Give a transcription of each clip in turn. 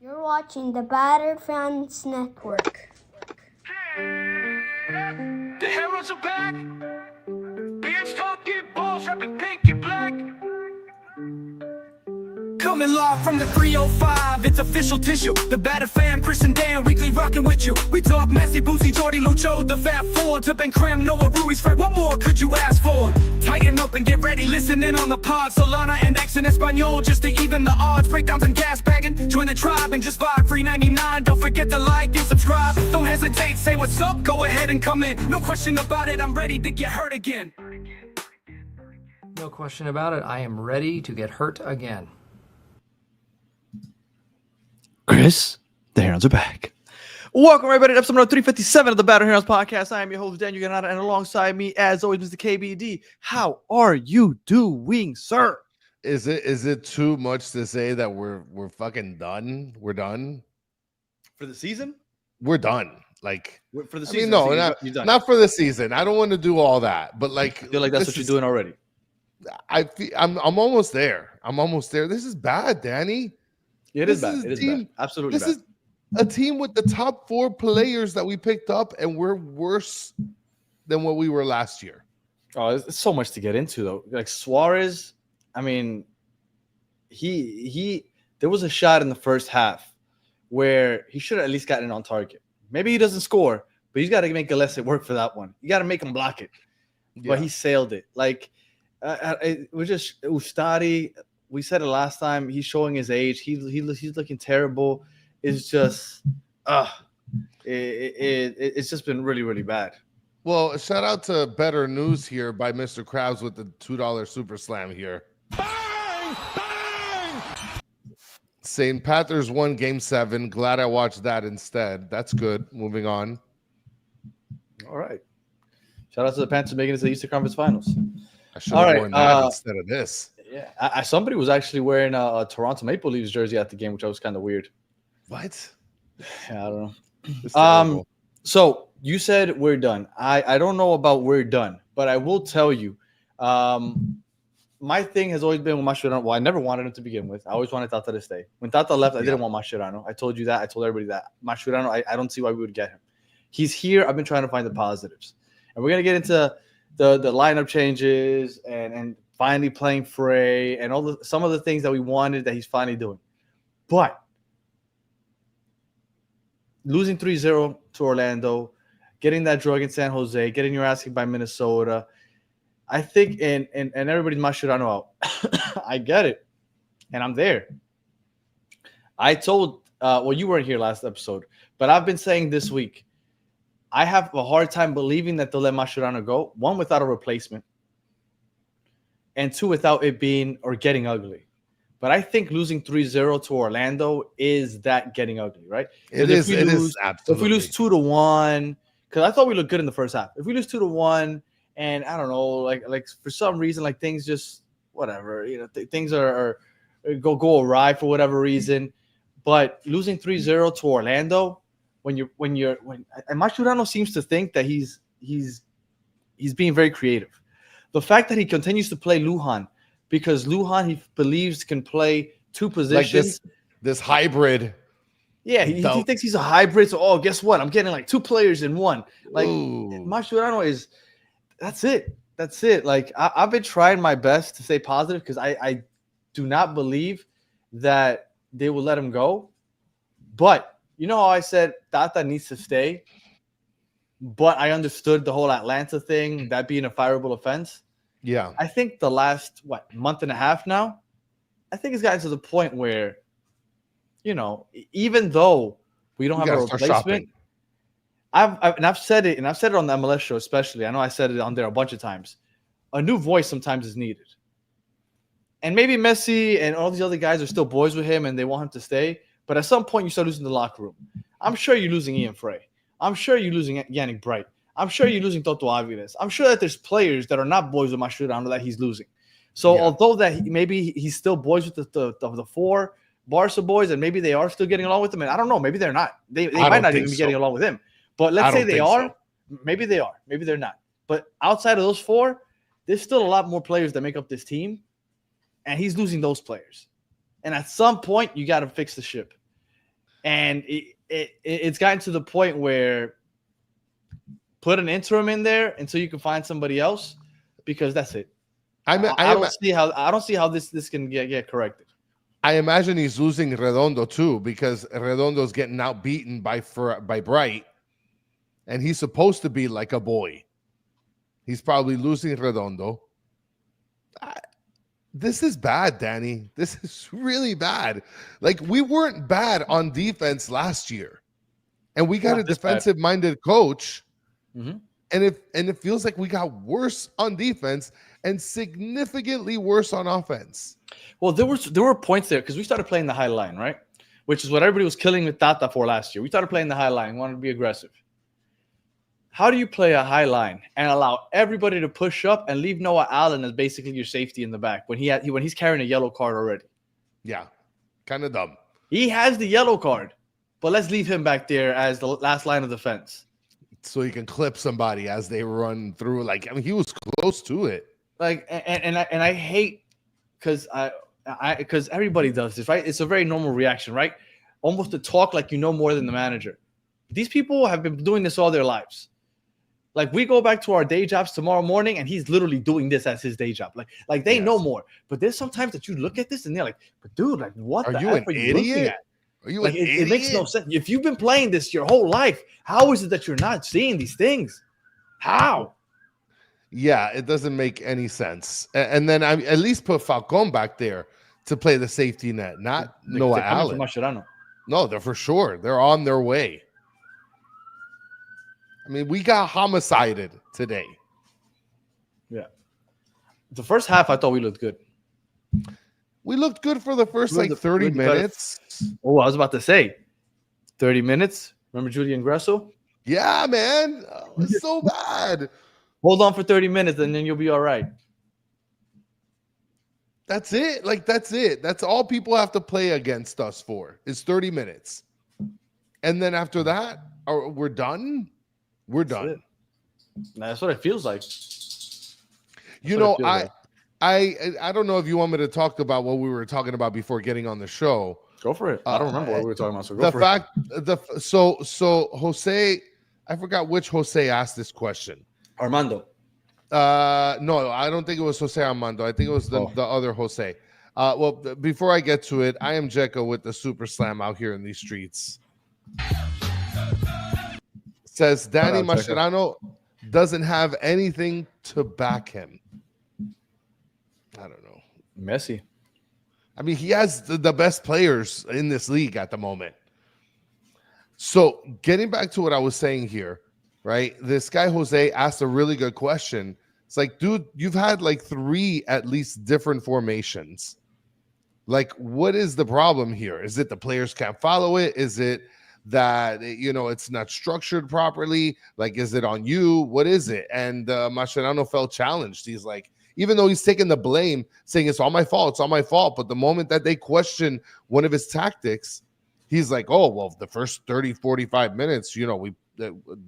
You're watching the Batter Fans Network. The heroes are back. Beards talking balls, rapping pink and black. Coming live from the 305, it's official tissue. The Batter Fan, Chris and Dan, weekly rocking with you. We talk Messi, Boosie, Jordy, Lucho, the Fat Four, to Ben Cram, Noah, Ruiz, Fred. What more could you ask for? Tighten up and get ready, listen in on the pod. Solana and X in Espanol, just to even the odds. Breakdowns and gas bagging, join the tribe and just vibe. Free 99, don't forget to like and subscribe. Don't hesitate, say what's up, go ahead and come in. No question about it, I'm ready to get hurt again. No question about it, I am ready to get hurt again. Chris, the Herons are back. Welcome, everybody, to episode number 357 of the Battle Herons podcast. I am your host, Daniel Ganada, and alongside me, as always, Mr. KBD. How are you doing, sir? Is it too much to say that we're fucking done? We're done For the season? We're done. Like For the I season? mean, no, so you're done. not for the season. I don't want to do all that, but like, I feel like that's what you're doing already. I'm almost there. I'm almost there. This is bad, Danny. It is bad. It is bad. Absolutely This bad. is a team with the top 4 players that we picked up, and we're worse than what we were last year. Oh, it's so much to get into, though. Like Suarez, I mean, there was a shot in the first half where he should have at least gotten it on target. Maybe he doesn't score, but he's got to make Gillespie work for that one. You got to make him block it. Yeah. But he sailed it. Like, we're just Ustadi. We said it last time. He's showing his age. He's looking terrible. It's just, it's just been really, really bad. Well, shout out to Better News here by Mr. Krabs with the $2 Super Slam here. Bang! Bang! St. Panthers won Game 7. Glad I watched that instead. That's good. Moving on. All right. Shout out to the Panthers making it to the Eastern Conference Finals. I should have worn that instead of this. Yeah, somebody was actually wearing a Toronto Maple Leafs jersey at the game, which was kind of weird. What? Yeah, I don't know. It's terrible. So you said we're done. I don't know about we're done, but I will tell you, my thing has always been with Mascherano. Well, I never wanted him to begin with. I always wanted Tata to stay. When Tata left, I didn't want Mascherano. I told you that. I told everybody that. Mascherano, I don't see why we would get him. He's here. I've been trying to find the positives. And we're going to get into the lineup changes and finally playing Frey and some of the things that we wanted that he's finally doing. But losing 3-0 to Orlando, getting that draw against San Jose, getting your ass kicked by Minnesota, I think, and everybody's Mascherano out. I get it, and I'm there. I told, you weren't here last episode, but I've been saying this week, I have a hard time believing that they'll let Mascherano go, one, without a replacement, and two, without it being or getting ugly. But I think losing 3-0 to Orlando is that getting ugly, right? It is absolutely. If we lose 2-1, because I thought we looked good in the first half. If we lose 2-1, and I don't know, like for some reason, like things just whatever, things are go awry for whatever reason. But losing 3-0 to Orlando, when and Mascherano seems to think that he's being very creative. The fact that he continues to play Lujan, because Lujan, he believes, can play 2 positions. Like this hybrid. Yeah, he thinks he's a hybrid. So, guess what? I'm getting like 2 players in one. Like, Mascherano is – that's it. That's it. Like, I've been trying my best to stay positive because I do not believe that they will let him go. But you know how I said Tata needs to stay? But I understood the whole Atlanta thing, that being a fireable offense. Yeah. I think the last, month and a half now, I think it's gotten to the point where, even though we don't have a replacement, I've said it, and I've said it on the MLS show especially. I know I said it on there a bunch of times. A new voice sometimes is needed. And maybe Messi and all these other guys are still boys with him and they want him to stay. But at some point, you start losing the locker room. I'm sure you're losing Ian Frey. I'm sure you're losing Yannick Bright. I'm sure you're losing Toto Aviles. I'm sure that there's players that are not boys with Mascherano that he's losing. So although that maybe he's still boys with the 4 Barca boys, and maybe they are still getting along with him, and I don't know, maybe they're not. They might not even be getting along with him. But let's say they are. So. Maybe they are. Maybe they're not. But outside of those 4, there's still a lot more players that make up this team, and he's losing those players. And at some point, you got to fix the ship. And it's gotten to the point where put an interim in there until you can find somebody else, because that's it. I don't see how this can get corrected. I imagine he's losing Redondo too, because Redondo's getting outbeaten by Bright, and he's supposed to be like a boy. He's probably losing Redondo. This is bad, Danny. This is really bad. Like, we weren't bad on defense last year, and we got a defensive-minded coach. Mm-hmm. And it feels like we got worse on defense and significantly worse on offense. Well, there were points there because we started playing the high line, right? Which is what everybody was killing with Tata for last year. We started playing the high line, wanted to be aggressive. How do you play a high line and allow everybody to push up and leave Noah Allen as basically your safety in the back when he's carrying a yellow card already? Yeah, kind of dumb. He has the yellow card, but let's leave him back there as the last line of defense. So he can clip somebody as they run through. Like, I mean, he was close to it. Like, and I hate because because everybody does this, right? It's a very normal reaction, right? Almost to talk like you know more than the manager. These people have been doing this all their lives. Like, we go back to our day jobs tomorrow morning, and he's literally doing this as his day job. Like they know more. But there's sometimes that you look at this and they're like, "But dude, like, what the heck are you looking at?" Are you like, an idiot? It makes no sense. If you've been playing this your whole life, how is it that you're not seeing these things? How? Yeah, it doesn't make any sense. And then I at least put Falcon back there to play the safety net, not Noah Allen. No, they're for sure. They're on their way. I mean, we got homicided today. Yeah. The first half, I thought we looked good. We looked good for the first 30 minutes. Oh, I was about to say 30 minutes. Remember Julian Gressel? Yeah, man. Oh, it's so bad. Hold on for 30 minutes and then you'll be all right. That's it. Like, that's it. That's all people have to play against us for is 30 minutes. And then after that, we're done. We're done. That's what it feels like. You know, I don't know if you want me to talk about what we were talking about before getting on the show. Go for it. I don't remember what we were talking about. So go for it. So Jose, I forgot which Jose asked this question. Armando. No, I don't think it was Jose Armando. I think it was the other Jose. Well, before I get to it, I am Jekka with the Super Slam out here in these streets. Says Danny Mascherano doesn't have anything to back him. I don't know. Messi. I mean, he has the best players in this league at the moment. So getting back to what I was saying here, right? This guy, Jose, asked a really good question. It's like, dude, you've had like 3 at least different formations. Like, what is the problem here? Is it the players can't follow it? Is it that, you know, it's not structured properly? Like, is it on you? What is it? And Mascherano felt challenged. He's like, even though he's taking the blame, saying it's all my fault, it's all my fault. But the moment that they question one of his tactics, he's like, oh, well, the first 30, 45 minutes, you know,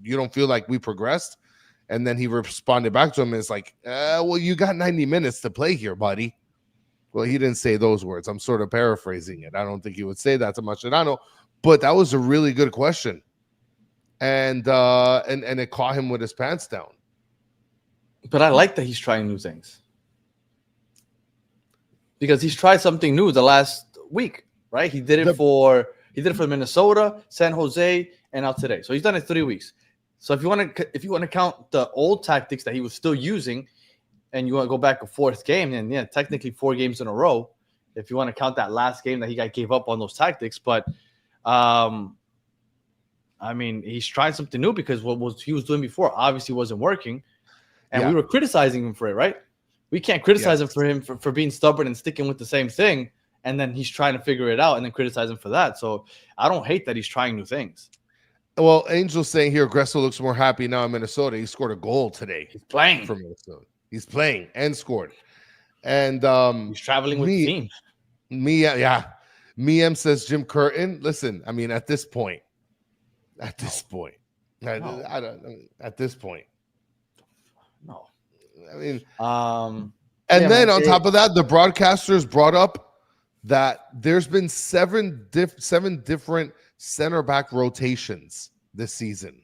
you don't feel like we progressed. And then he responded back to him and it's like, well, you got 90 minutes to play here, buddy. Well, he didn't say those words. I'm sort of paraphrasing it. I don't think he would say that to Mascherano, but that was a really good question. And it caught him with his pants down. But I like that he's trying new things. Because he's tried something new the last week, right? He did it for Minnesota, San Jose, and now today. So he's done it 3 weeks. So if you want to count the old tactics that he was still using, and you want to go back a 4th game, then yeah, technically 4 games in a row. If you want to count that last game that he gave up on those tactics, but I mean, he's trying something new because what he was doing before obviously wasn't working, and we were criticizing him for it, right? We can't criticize him for being stubborn and sticking with the same thing, and then he's trying to figure it out, and then criticize him for that. So I don't hate that he's trying new things. Well, Angel's saying here, Gressel looks more happy now in Minnesota. He scored a goal today. He's playing for Minnesota. He's playing and scored. And he's traveling with the team. Miem says Jim Curtin. Listen, I mean, at this point, I don't at this point. No. I mean, and then on top of that, the broadcasters brought up that there's been seven different center back rotations this season.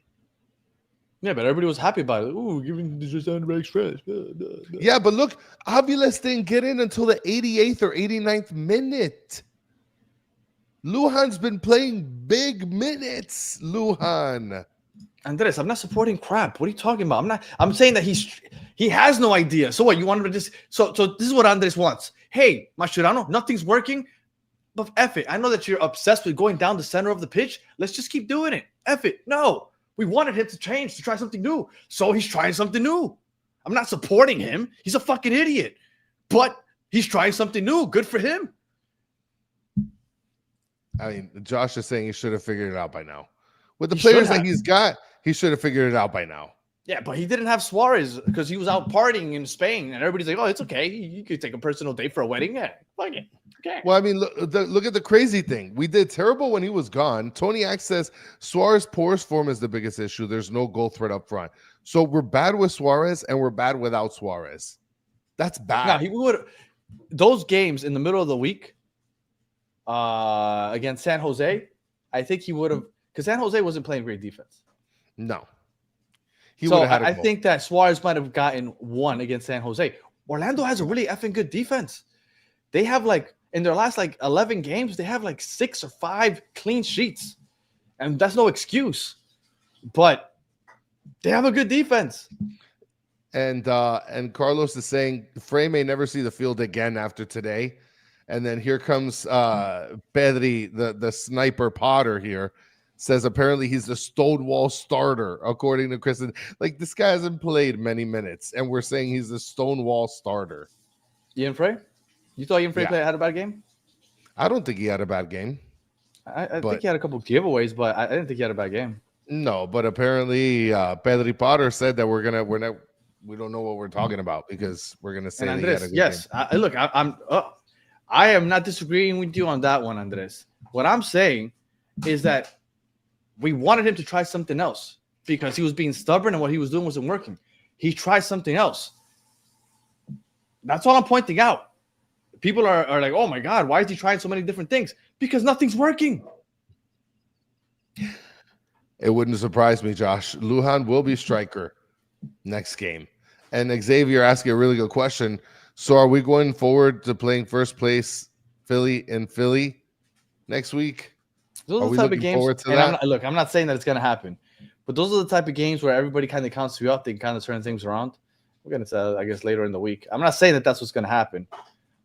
Yeah, but everybody was happy about it. Ooh, giving the center backs rest. Yeah, but look, Aviles didn't get in until the 88th or 89th minute. Lujan's been playing big minutes. Lujan. Andres, I'm not supporting crap. What are you talking about? I'm saying that he has no idea. So what? You want him to just so this is what Andres wants. Hey, Mascherano, nothing's working. But F it. I know that you're obsessed with going down the center of the pitch. Let's just keep doing it. F it. No. We wanted him to change, to try something new. So he's trying something new. I'm not supporting him. He's a fucking idiot. But he's trying something new. Good for him. I mean, Josh is saying he should have figured it out by now. With the players that he's got, he should have figured it out by now. Yeah, but he didn't have Suarez because he was out partying in Spain. And everybody's like, oh, it's okay. You could take a personal day for a wedding. Yeah, fuck it. Okay. Well, I mean, look at the crazy thing. We did terrible when he was gone. Tony Axe says Suarez's poorest form is the biggest issue. There's no goal threat up front. So we're bad with Suarez and we're bad without Suarez. That's bad. Now, he would those games in the middle of the week against San Jose, I think he would have, because San Jose wasn't playing great defense. No. I think that Suarez might have gotten one against San Jose. Orlando has a really effing good defense. They have in their last 11 games, they have 6 or 5 clean sheets. And that's no excuse. But they have a good defense. And Carlos is saying Frey may never see the field again after today. And then here comes Pedri, the sniper Potter here. Says apparently he's the Stonewall starter, according to Kristen. This guy hasn't played many minutes, and we're saying he's the Stonewall starter. Ian Frey? You thought Ian Frey had a bad game? I don't think he had a bad game. I think he had a couple giveaways, but I didn't think he had a bad game. No, but apparently Pedri Potter said that we don't know what we're talking about because we're gonna say Andres, that he had a good game. I am not disagreeing with you on that one, Andres. What I'm saying is that we wanted him to try something else because he was being stubborn and what he was doing wasn't working. He tried something else. That's all I'm pointing out. People are like, oh my God, why is he trying so many different things? Because nothing's working. It wouldn't surprise me, Josh. Lujan will be striker next game. And Xavier asking a really good question. So are we going forward to playing first place Philly next week? Those are the type of games. I'm not saying that it's going to happen, but those are the type of games where everybody kind of counts you up. They can kind of turn things around. We're going to say, I guess, later in the week. I'm not saying that that's what's going to happen,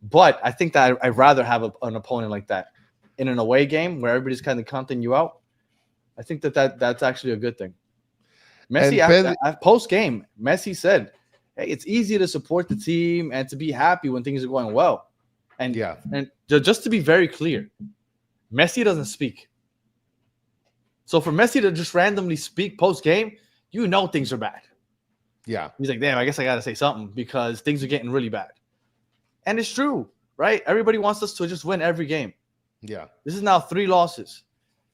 but I think that I'd rather have an opponent like that in an away game where everybody's kind of counting you out. I think that's actually a good thing. Messi, post game, Messi said, "Hey, it's easy to support the team and to be happy when things are going well." And just to be very clear, Messi doesn't speak. So for Messi to just randomly speak post-game, things are bad. Yeah. He's like, damn, I guess I got to say something because things are getting really bad. And it's true, right? Everybody wants us to just win every game. Yeah. This is now 3 losses.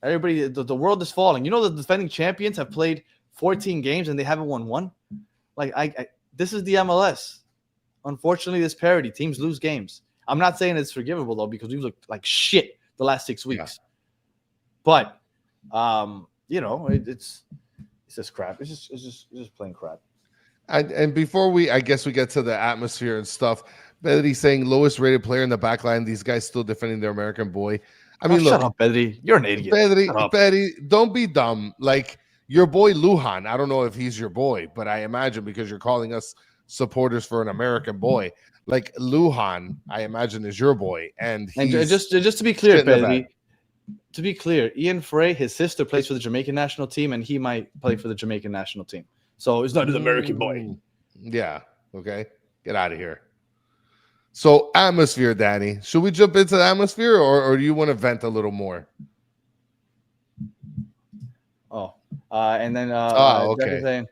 Everybody, the world is falling. The defending champions have played 14 games and they haven't won one. This is the MLS. Unfortunately, this parity. Teams lose games. I'm not saying it's forgivable, though, because we've looked like shit the last 6 weeks. Yeah. But it's just crap. It's just plain crap. And before I guess we get to the atmosphere and stuff, Pedri saying lowest rated player in the back line. These guys still defending their American boy. I mean, look, shut up, Pedri. You're an idiot. Pedri, don't be dumb. Your boy Lujan. I don't know if he's your boy, but I imagine because you're calling us supporters for an American boy, Lujan, I imagine is your boy. And just to be clear, Pedri. To be clear, Ian Frey, his sister plays for the Jamaican national team, and he might play for the Jamaican national team. So it's not his American boy. Yeah. Okay. Get out of here. So atmosphere, Danny. Should we jump into the atmosphere, or do you want to vent a little more? And then okay. Saying,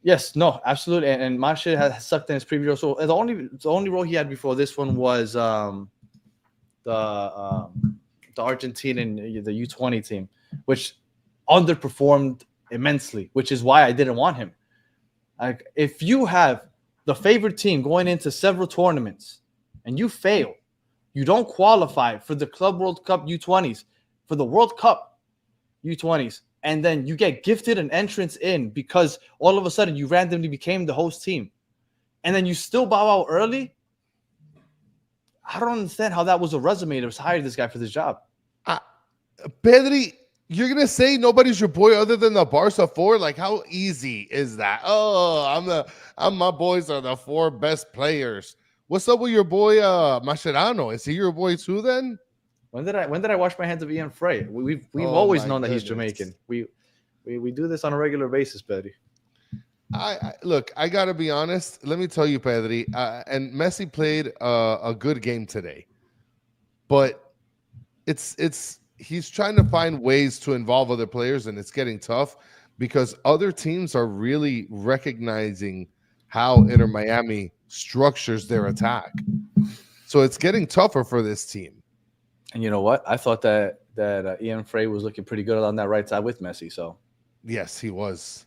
yes, no, absolutely. And Masha has sucked in his previous role. So the only role he had before this one was the Argentine and the U20 team, which underperformed immensely, which is why I didn't want him. If you have the favorite team going into several tournaments and you fail, You don't qualify for the Club World Cup U20s, for the World Cup U20s, and then you get gifted an entrance in because all of a sudden you randomly became the host team, and then you still bow out early. I don't understand how that was a resume to hire this guy for this job. Pedri, you're gonna say nobody's your boy other than the Barca 4? Like, how easy is that? Oh, my boys are the 4 best players. What's up with your boy Mascherano? Is he your boy too then? When did I wash my hands of Ian Frey? We've always known that he's Jamaican. We do this on a regular basis, Pedri. Look, I gotta be honest. Let me tell you, Pedri, and Messi played a good game today, but he's trying to find ways to involve other players, and it's getting tough because other teams are really recognizing how Inter Miami structures their attack. So it's getting tougher for this team. And you know what? I thought that Ian Frey was looking pretty good on that right side with Messi. So yes, he was.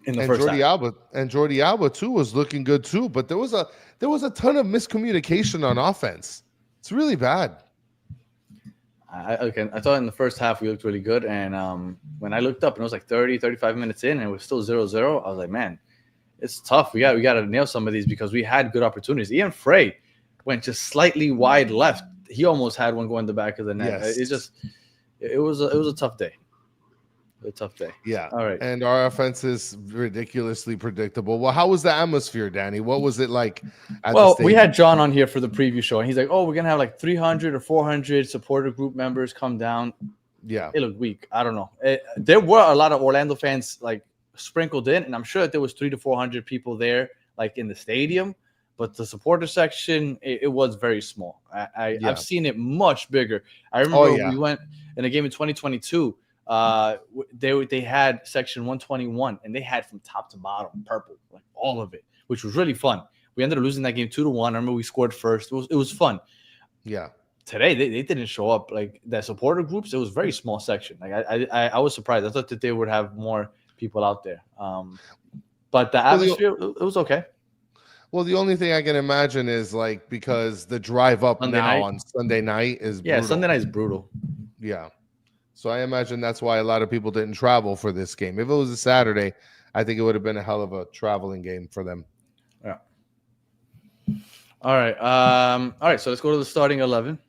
In the first Jordi Alba too was looking good too, but there was a ton of miscommunication on offense. It's really bad. I thought in the first half we looked really good, and when I looked up and it was like 30, 35 minutes in and it was still 0-0, I was like, man, it's tough. We got to nail some of these because we had good opportunities. Ian Frey went just slightly wide left. He almost had one going the back of the net. Yes. It was a tough day. A tough day. Yeah. All right. And our offense is ridiculously predictable. Well, how was the atmosphere, Danny? What was it like? We had John on here for the preview show, and he's like, "Oh, we're gonna have like 300 or 400 supporter group members come down." Yeah. It looked weak. I don't know. There were a lot of Orlando fans like sprinkled in, and I'm sure that there was 300 to 400 people there, like in the stadium. But the supporter section, it was very small. I've seen it much bigger. I remember we went in a game in 2022. They had section 121 and they had from top to bottom purple, like all of it, which was really fun. We ended up losing that game 2-1. I remember we scored first. It was fun. Yeah. Today they didn't show up like that supporter groups. It was very small section. Like I was surprised. I thought that they would have more people out there. But the atmosphere it was okay. Well, the only thing I can imagine is like because the drive up on Sunday night is brutal. Sunday night is brutal. Yeah. So I imagine that's why a lot of people didn't travel for this game. If it was a Saturday, I think it would have been a hell of a traveling game for them. Yeah. All right. All right. So let's go to the starting 11.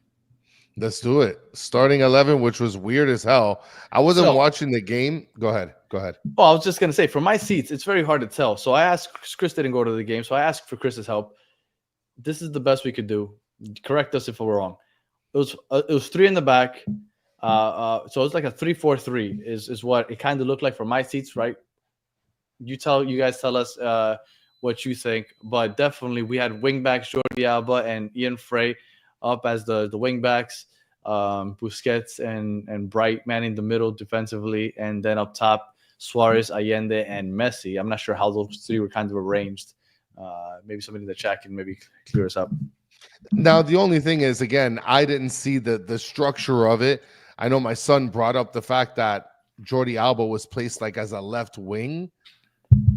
Let's do it. Starting 11, which was weird as hell. I wasn't watching the game. Go ahead. Oh, I was just going to say, from my seats, it's very hard to tell. So I asked, Chris didn't go to the game, so I asked for Chris's help. This is the best we could do. Correct us if we're wrong. It was 3 in the back. So it's like a 3-4-3 is what it kind of looked like for my seats, right? You guys tell us what you think, but definitely we had wing backs Jordi Alba and Ian Frey up as the wing backs, Busquets and Bright manning the middle defensively, and then up top Suarez, Allende, and Messi. I'm not sure how those 3 were kind of arranged. Maybe somebody in the chat can maybe clear us up. Now the only thing is, again, I didn't see the structure of it. I know my son brought up the fact that Jordi Alba was placed like as a left wing,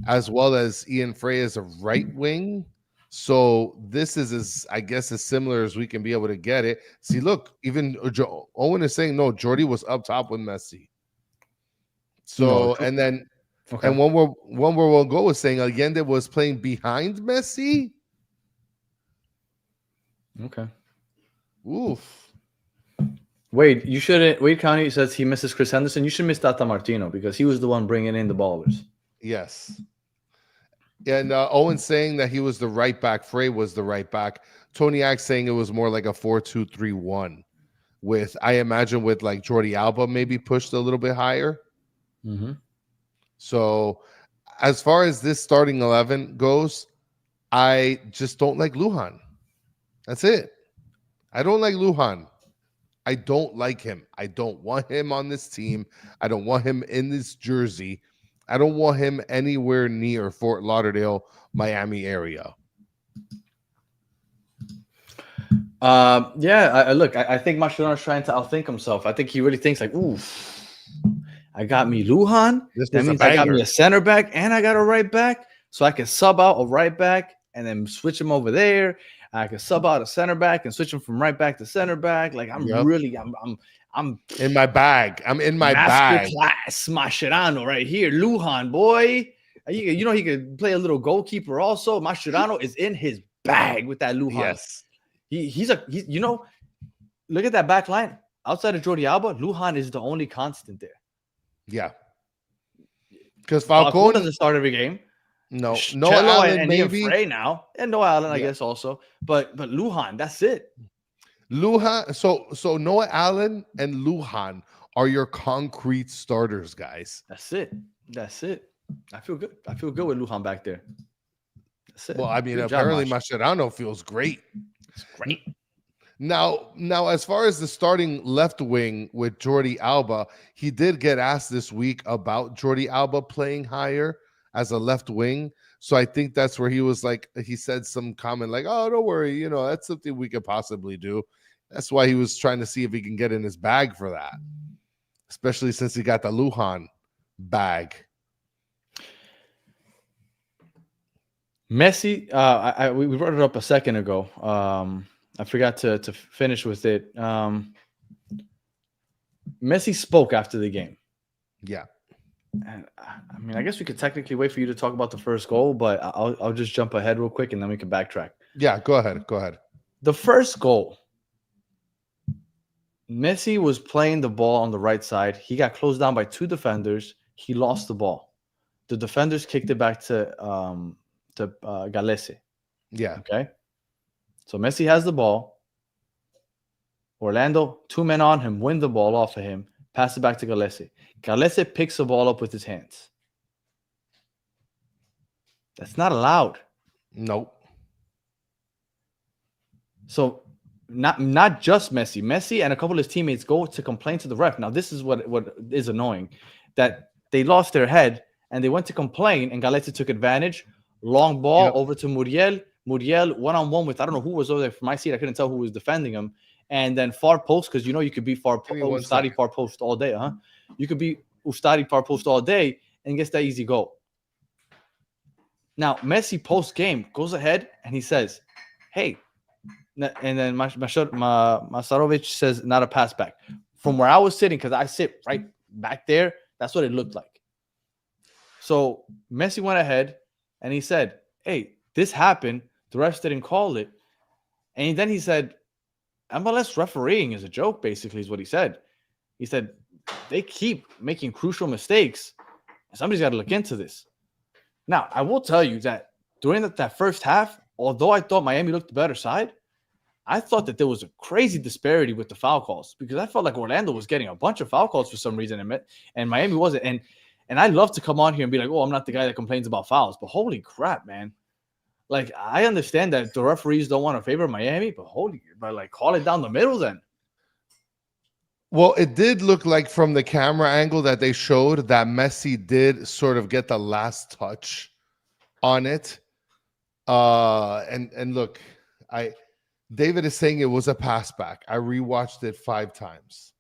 as well as Ian Frey as a right wing. So this is as similar as we can be able to get it. See, look, even Owen is saying no, Jordi was up top with Messi. So and then and one where we'll go is saying Allende was playing behind Messi. Okay. Oof. Wade, you shouldn't. Wade County says he misses Chris Henderson. You should miss Tata Martino because he was the one bringing in the ballers. Yes. And Owen saying that he was the right back. Frey was the right back. Tony Axe saying it was more like a 4-2-3-1 with, I imagine, with like Jordi Alba maybe pushed a little bit higher. Mm-hmm. So as far as this starting 11 goes, I just don't like Lujan. That's it. I don't like Lujan. I don't like him. I don't want him on this team. I don't want him in this jersey. I don't want him anywhere near Fort Lauderdale, Miami area. I think Mascherano's trying to outthink himself. I think he really thinks like, ooh, I got me Lujan. That means I got me a center back and I got a right back. So I can sub out a right back and then switch him over there. I could sub out a center back and switch him from right back to center back. Like I'm in my bag. I'm in my bag. Masterclass Mascherano right here. Lujan, boy. You know he could play a little goalkeeper also. Mascherano is in his bag with that Lujan. Yes. He's look at that back line. Outside of Jordi Alba, Lujan is the only constant there. Yeah. Because Falcone doesn't start every game. No Allen and maybe Frey now, and Noah Allen, I guess also. But Lujan, that's it. Lujan. So Noah Allen and Lujan are your concrete starters, guys. That's it. I feel good. I feel good with Lujan back there. That's it. Well, I mean, Good apparently job, Mascherano feels great. It's great. Now, as far as the starting left wing with Jordi Alba, he did get asked this week about Jordi Alba playing higher as a left wing. So I think that's where he was like, he said some comment like, oh, don't worry, that's something we could possibly do. That's why he was trying to see if he can get in his bag for that, especially since he got the Lujan bag. Messi, we brought it up a second ago. I forgot to finish with it. Messi spoke after the game. Yeah. And I mean, I guess we could technically wait for you to talk about the first goal, but I'll just jump ahead real quick and then we can backtrack. Yeah, go ahead. The first goal, Messi was playing the ball on the right side. He got closed down by two defenders. He lost the ball. The defenders kicked it back to Gallese. Yeah. Okay. So Messi has the ball. Orlando, 2 men on him, win the ball off of him, pass it back to Gallese. Gallese picks the ball up with his hands. That's not allowed. Nope. So not just Messi. Messi and a couple of his teammates go to complain to the ref. Now, this is what is annoying, that they lost their head and they went to complain and Gallese took advantage. Long ball over to Muriel. Muriel one-on-one with, I don't know who was over there from my seat. I couldn't tell who was defending him. And then far post, because you could be Ustadi far post all day, huh? You could be Ustadi far post all day and gets that easy goal. Now, Messi post-game goes ahead and he says, hey, and then Masarovic says, not a pass back. From where I was sitting, because I sit right back there, that's what it looked like. So Messi went ahead and he said, hey, this happened. The refs didn't call it. And then he said, MLS refereeing is a joke, basically, is what he said. He said, they keep making crucial mistakes. Somebody's got to look into this. Now, I will tell you that during that first half, although I thought Miami looked the better side, I thought that there was a crazy disparity with the foul calls because I felt like Orlando was getting a bunch of foul calls for some reason and Miami wasn't. And I love to come on here and be like, oh, I'm not the guy that complains about fouls. But holy crap, man. Like, I understand that the referees don't want to favor Miami, but call it down the middle then. Well, it did look like from the camera angle that they showed that Messi did sort of get the last touch on it. And look, David is saying it was a pass back. I rewatched it 5 times.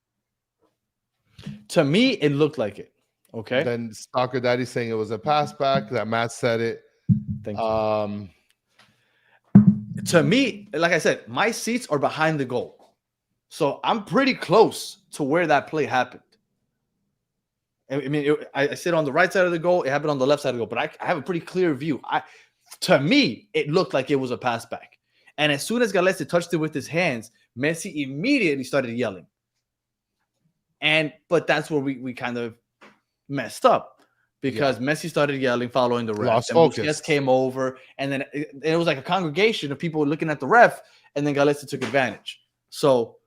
To me, it looked like it. Okay. Then Stalker Daddy saying it was a pass back. That Matt said it. Thank you. To me, like I said, my seats are behind the goal. So I'm pretty close to where that play happened. I mean, I sit on the right side of the goal. It happened on the left side of the goal. But I have a pretty clear view. To me, it looked like it was a pass back. And as soon as Gallese touched it with his hands, Messi immediately started yelling. But that's where we kind of messed up. Because Messi started yelling, following the ref. And Busquets came over, and then it was like a congregation of people looking at the ref, and then Gallese took advantage. So,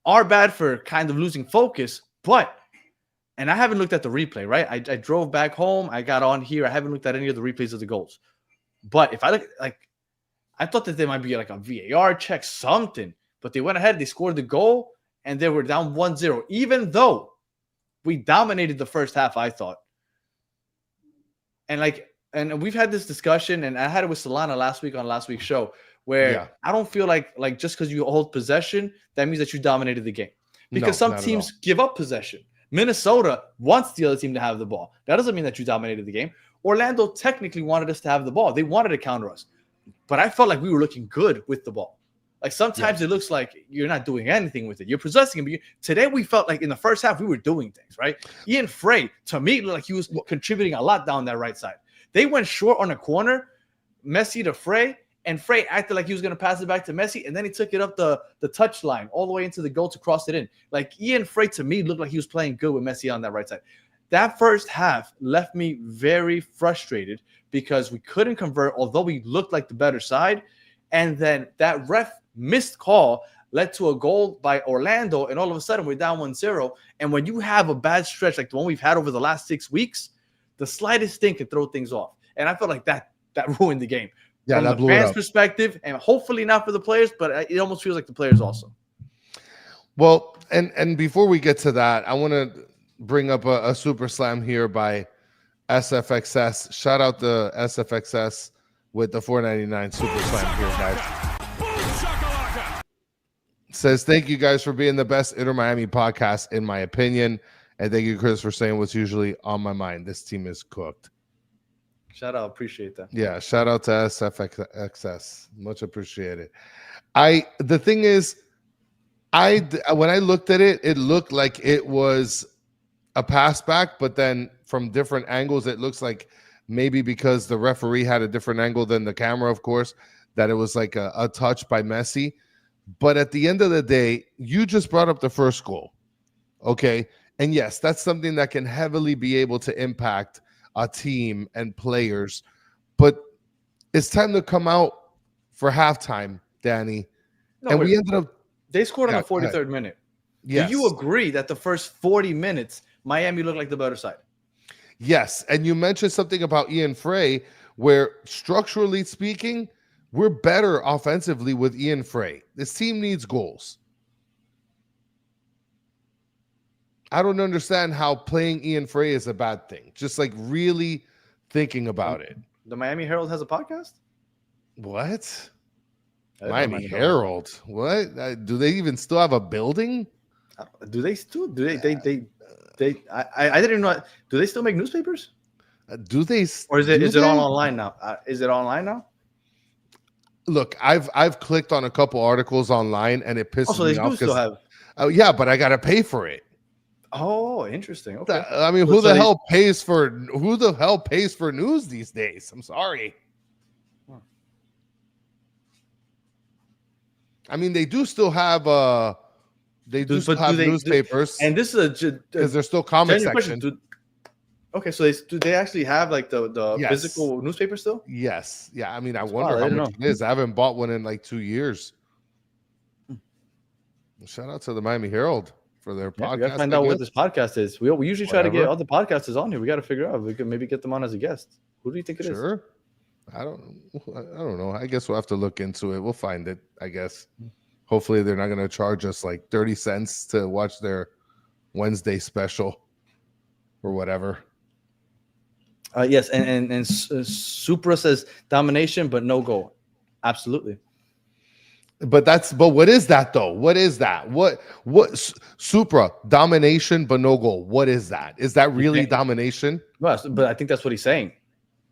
our bad for kind of losing focus, and I haven't looked at the replay, right? I drove back home, I got on here, I haven't looked at any of the replays of the goals. But if I look, I thought that there might be like a VAR check, something. But they went ahead, they scored the goal, and they were down 1-0, even though we dominated the first half, I thought. And we've had this discussion, and I had it with Solana last week on last week's show, where I don't feel like just because you hold possession, that means that you dominated the game. Because some teams give up possession. Minnesota wants the other team to have the ball. That doesn't mean that you dominated the game. Orlando technically wanted us to have the ball. They wanted to counter us. but I felt like we were looking good with the ball. Like sometimes it looks like you're not doing anything with it. You're possessing it. But today we felt like in the first half we were doing things, right? Ian Frey, to me, looked like he was contributing a lot down that right side. They went short on a corner, Messi to Frey, and Frey acted like he was going to pass it back to Messi, and then he took it up the touch line all the way into the goal to cross it in. Like Ian Frey, to me, looked like he was playing good with Messi on that right side. That first half left me very frustrated because we couldn't convert, although we looked like the better side. And then that ref missed call led to a goal by Orlando, and all of a sudden we're down 1-0. And when you have a bad stretch like the one we've had over the last 6 weeks, the slightest thing can throw things off. And I felt like that ruined the game. Yeah, from that the fans' perspective, and hopefully not for the players, but it almost feels like the players also. Well, and before we get to that, I want to bring up a super slam here by SFXS. Shout out to SFXS with the $4.99 super slam here, guys. Says, thank you guys for being the best Inter Miami podcast, in my opinion. And thank you, Chris, for saying what's usually on my mind. This team is cooked. Shout out. Appreciate that. Yeah. Shout out to SFXS. Much appreciated. The thing is, when I looked at it, it looked like it was a pass back, but then from different angles, it looks like maybe because the referee had a different angle than the camera, of course, that it was like a touch by Messi. But at the end of the day, you just brought up the first goal. Okay. And yes, that's something that can heavily be able to impact a team and players. But it's time to come out for halftime, Danny. No, and we ended up. They scored on the 43rd minute. Yes. Do you agree that the first 40 minutes, Miami looked like the better side? Yes. And you mentioned something about Ian Frey, where structurally speaking, we're better offensively with Ian Frey. This team needs goals. I don't understand how playing Ian Frey is a bad thing. Just like really thinking about it. The Miami Herald has a podcast? What? Miami Herald? What? Do they even still have a building? Do they still? Do they? I didn't know. Do they still make newspapers? Do they? Or is it all online now? Is it online now? Look, I've clicked on a couple articles online and it pisses me off. Do still have? Yeah, but I gotta pay for it. Oh, interesting. Okay. I mean, who the hell pays for news these days? I'm sorry. I mean, they do still have newspapers, and this is because there's still comic section. Okay, so do they actually have like the physical newspaper still? Yes. Yeah. I mean, I wonder how much it is. I haven't bought one in like 2 years. Shout out to the Miami Herald for their podcast. We gotta find out what this podcast is. We usually try to get other podcasters on here. We got to figure out if we can maybe get them on as a guest. Who do you think it is? Sure. I don't know. I guess we'll have to look into it. We'll find it, I guess. Hopefully they're not going to charge us like 30 cents to watch their Wednesday special or whatever. Yes, and Supra says domination, but no goal. Absolutely. But what is that though? What is that? What Supra domination, but no goal? What is that? Is that really domination? Well, but I think that's what he's saying.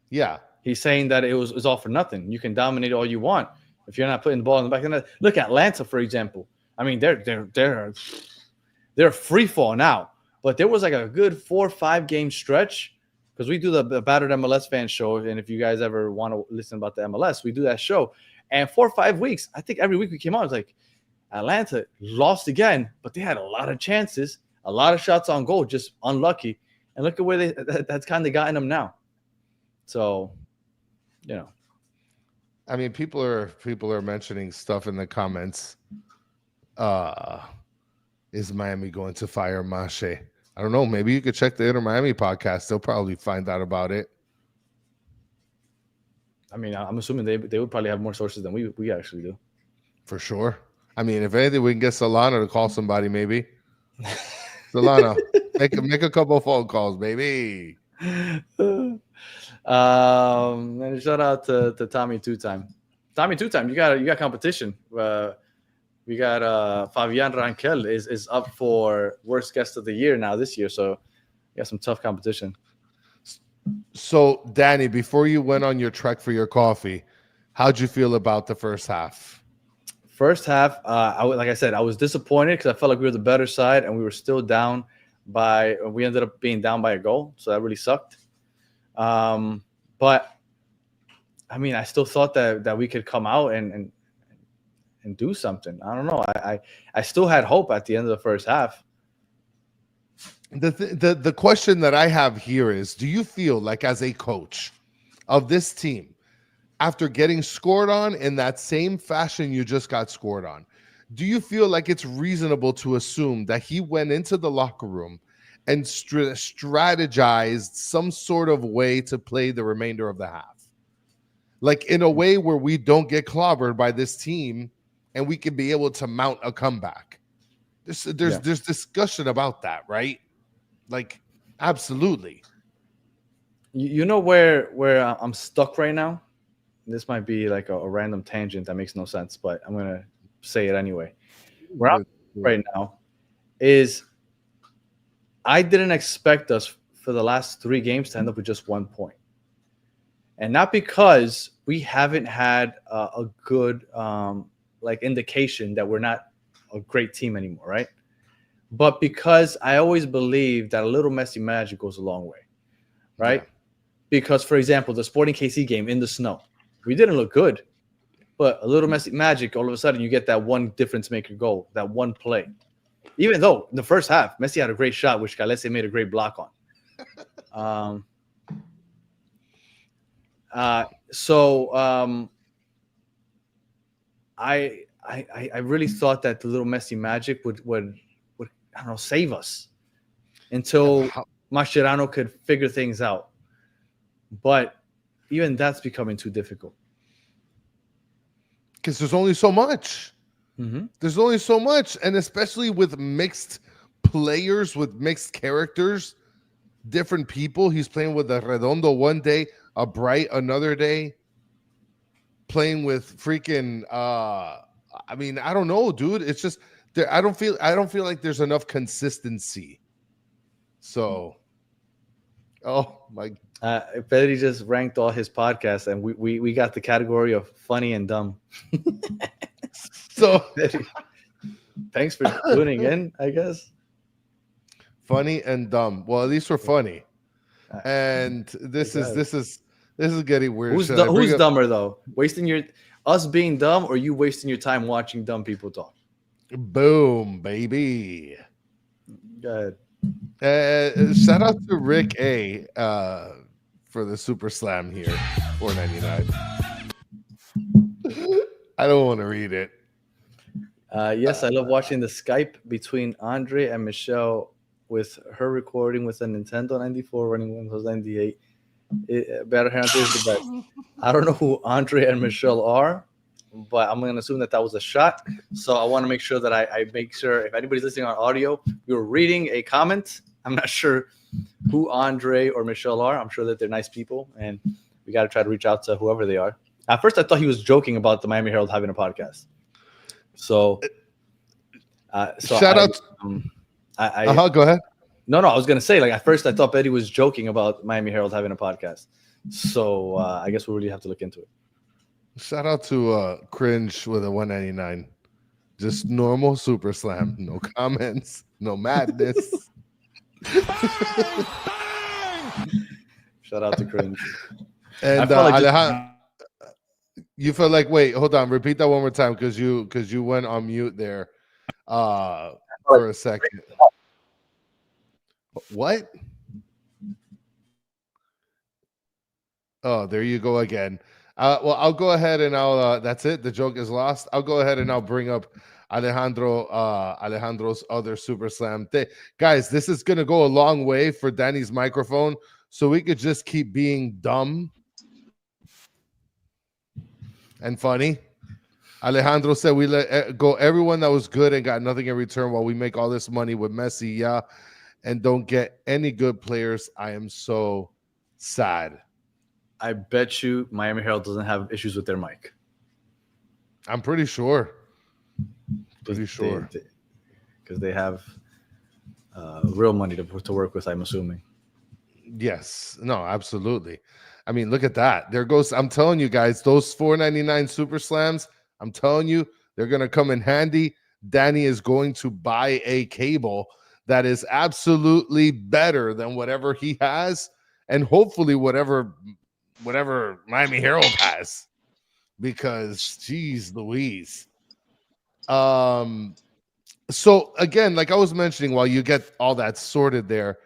Yeah, he's saying that it was all for nothing. You can dominate all you want if you're not putting the ball in the back of the net. Look at Atlanta, for example. I mean, they're free fall now, but there was like a good 4 or 5 game stretch because we do the Battered MLS fan show, and if you guys ever want to listen about the MLS, we do that show. And 4 or 5 weeks, I think every week we came out, it was like Atlanta lost again, but they had a lot of chances, a lot of shots on goal, just unlucky. And look at where that's kind of gotten them now. So, I mean, people are mentioning stuff in the comments. Is Miami going to fire Mache? I don't know. Maybe you could check the Inter Miami podcast. They'll probably find out about it. I mean, I'm assuming they would probably have more sources than we actually do. For sure. I mean, if anything, we can get Solana to call somebody, maybe. Solana, make a couple of phone calls, baby. And shout out to Tommy Two-Time. Tommy Two-Time, you got competition. We got Fabian Rankel is up for worst guest of the year now this year, so you got some tough competition. So, Danny, before you went on your trek for your coffee, How'd you feel about the first half? First half, like I said, I was disappointed because I felt like we were the better side, and we were still down by. We ended up being down by a goal, so that really sucked. But I mean, I still thought that we could come out and do something. I don't know. I still had hope at the end of the first half. The question that I have here is, do you feel like as a coach of this team, after getting scored on in that same fashion you just got scored on, do you feel like it's reasonable to assume that he went into the locker room and strategized some sort of way to play the remainder of the half? Like in a way where we don't get clobbered by this team and we can be able to mount a comeback. There's discussion about that, right? Like, absolutely. You know where I'm stuck right now? This might be like a random tangent that makes no sense, but I'm going to say it anyway. Where I'm right now is I didn't expect us for the last 3 games to end up with just 1 point. And not because we haven't had a good indication that we're not a great team anymore, right? But because I always believe that a little Messi magic goes a long way, right? Yeah. Because, for example, the Sporting KC game in the snow, we didn't look good, but a little Messi magic, all of a sudden you get that one difference maker goal, that one play. Even though in the first half, Messi had a great shot, which Galese made a great block on. I really thought that the little Messi magic would I don't know, save us until Mascherano could figure things out. But even that's becoming too difficult. Because there's only so much. Mm-hmm. There's only so much. And especially with mixed players, with mixed characters, different people. He's playing with a Redondo one day, a Bright another day. Playing with freaking I mean, I don't know, dude. It's just I don't feel like there's enough consistency. So, oh my! Pedri just ranked all his podcasts, and we got the category of funny and dumb. So, thanks for tuning in. I guess funny and dumb. Well, at least we're funny. And this is getting weird. Who's dumber though? Us being dumb, or you wasting your time watching dumb people talk? Boom, baby. Go ahead. Shout out to Rick A for the super slam here, $4.99. I don't want to read it. Yes, I love watching the Skype between Andre and Michelle with her recording with a Nintendo 94 running Windows 98. Better Hunter is the best. I don't know who Andre and Michelle are, but I'm going to assume that was a shot. So I want to make sure that I make sure if anybody's listening on audio, you're reading a comment. I'm not sure who Andre or Michelle are. I'm sure that they're nice people, and we got to try to reach out to whoever they are. At first, I thought he was joking about the Miami Herald having a podcast. So shout out. Go ahead. No, I was going to say, like, at first I thought Betty was joking about Miami Herald having a podcast. So I guess we really have to look into it. Shout out to Cringe with a $1.99. Just normal super slam. No comments. No madness. Shout out to Cringe. And you felt like, wait, hold on. Repeat that one more time because you went on mute there for a second. What? Oh, there you go again. Well, I'll go ahead and that's it. The joke is lost. I'll go ahead and I'll bring up Alejandro's other super slam thing. Guys, this is going to go a long way for Danny's microphone, so we could just keep being dumb and funny. Alejandro said we let go everyone that was good and got nothing in return while we make all this money with Messi. Yeah. And don't get any good players. I am so sad. I bet you Miami Herald doesn't have issues with their mic. I'm pretty sure. Because they have real money to work with, I'm assuming. Yes. No, absolutely. I mean, look at that. There goes. I'm telling you guys, those $4.99 super slams. I'm telling you, they're gonna come in handy. Danny is going to buy a cable that is absolutely better than whatever he has, and hopefully whatever Miami Herald has, because geez Louise. So again, like I was mentioning, while you get all that sorted there,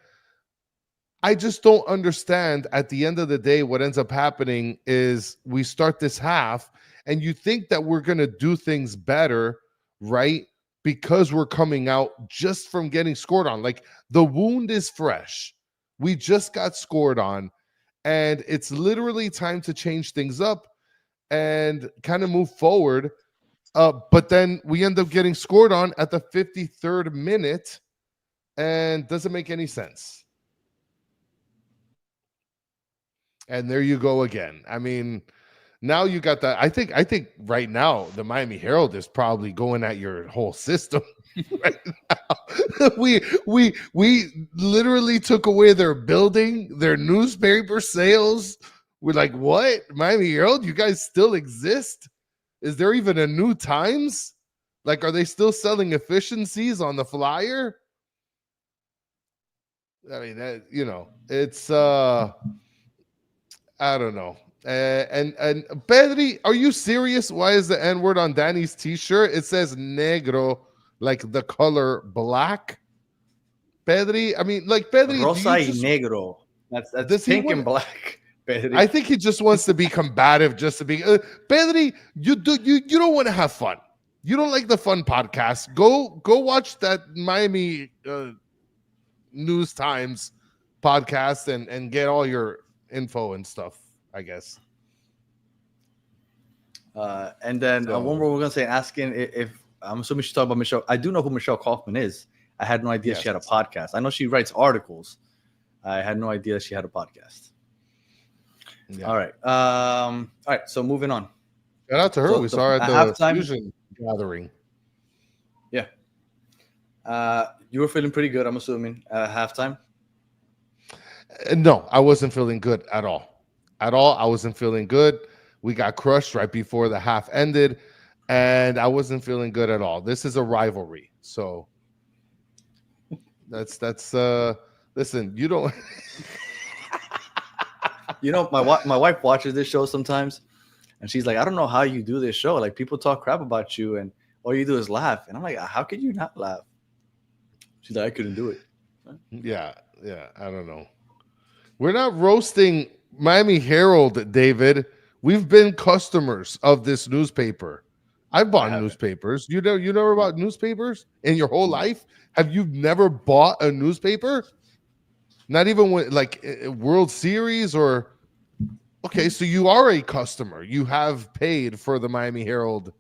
I just don't understand at the end of the day what ends up happening is we start this half and you think that we're going to do things better, right? Because we're coming out just from getting scored on. Like the wound is fresh. We just got scored on and it's literally time to change things up and kind of move forward. But then we end up getting scored on at the 53rd minute and doesn't make any sense. And there you go again. I mean, now you got that. I think right now the Miami Herald is probably going at your whole system right now. We literally took away their building, their newspaper sales. We're like, what? Miami Herald, you guys still exist? Is there even a New Times? Like, are they still selling efficiencies on the flyer? I mean, it's I don't know. And Pedri, are you serious? Why is the N-word on Danny's t-shirt? It says negro, like the color black. Pedri, I mean, like Pedri. Rosa y negro. That's pink and black. Pedri. I think he just wants to be combative, just to be. Pedri, you don't want to have fun. You don't like the fun podcast. Go watch that Miami News Times podcast and get all your info and stuff, I guess. And then one more we're gonna say, asking if I'm assuming she's talking about Michelle. I do know who Michelle Kaufman is. I had no idea she had a podcast. I know she writes articles. I had no idea she had a podcast. Yeah. All right. So moving on. Shout out to her. We saw her at the Fusion gathering. Yeah. You were feeling pretty good, I'm assuming, at halftime. No, I wasn't feeling good at all. I wasn't feeling good. We got crushed right before the half ended, and I wasn't feeling good at all. This is a rivalry. So that's listen, you don't my wife watches this show sometimes, and she's like, I don't know how you do this show. Like, people talk crap about you, and all you do is laugh. And I'm like, how could you not laugh? She's like, I couldn't do it. Yeah, I don't know. We're not roasting Miami Herald, David. We've been customers of this newspaper. I've bought newspapers. You never bought newspapers in your whole life? Have you never bought a newspaper? Not even when, like, World Series or... Okay, so you are a customer. You have paid for the Miami Herald.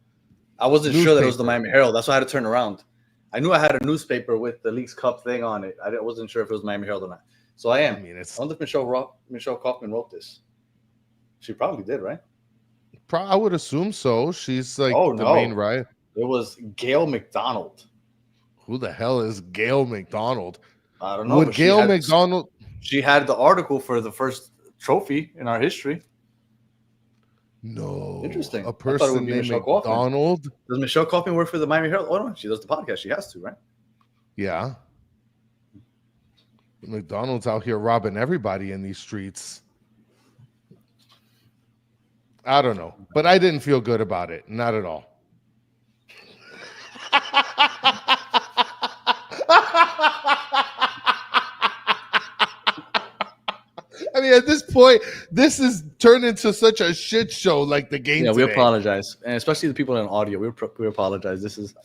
I wasn't sure that it was the Miami Herald. That's why I had to turn around. I knew I had a newspaper with the Leagues Cup thing on it. I wasn't sure if it was Miami Herald or not. So I am. I wonder if Michelle Kaufman wrote this. She probably did, right? I would assume so. She's like main right. It was Gail McDonald. Who the hell is Gail McDonald? I don't know. Would Gail McDonald? She had the article for the first trophy in our history. No. Interesting. A person named McDonald? Does Michelle Kaufman work for the Miami Herald? Oh, no. She does the podcast. She has to, right? Yeah. McDonald's out here robbing everybody in these streets. I don't know. But I didn't feel good about it. Not at all. I mean, at this point, this is turned into such a shit show like the game. Yeah, today. We apologize. And especially the people in audio. We apologize. This is...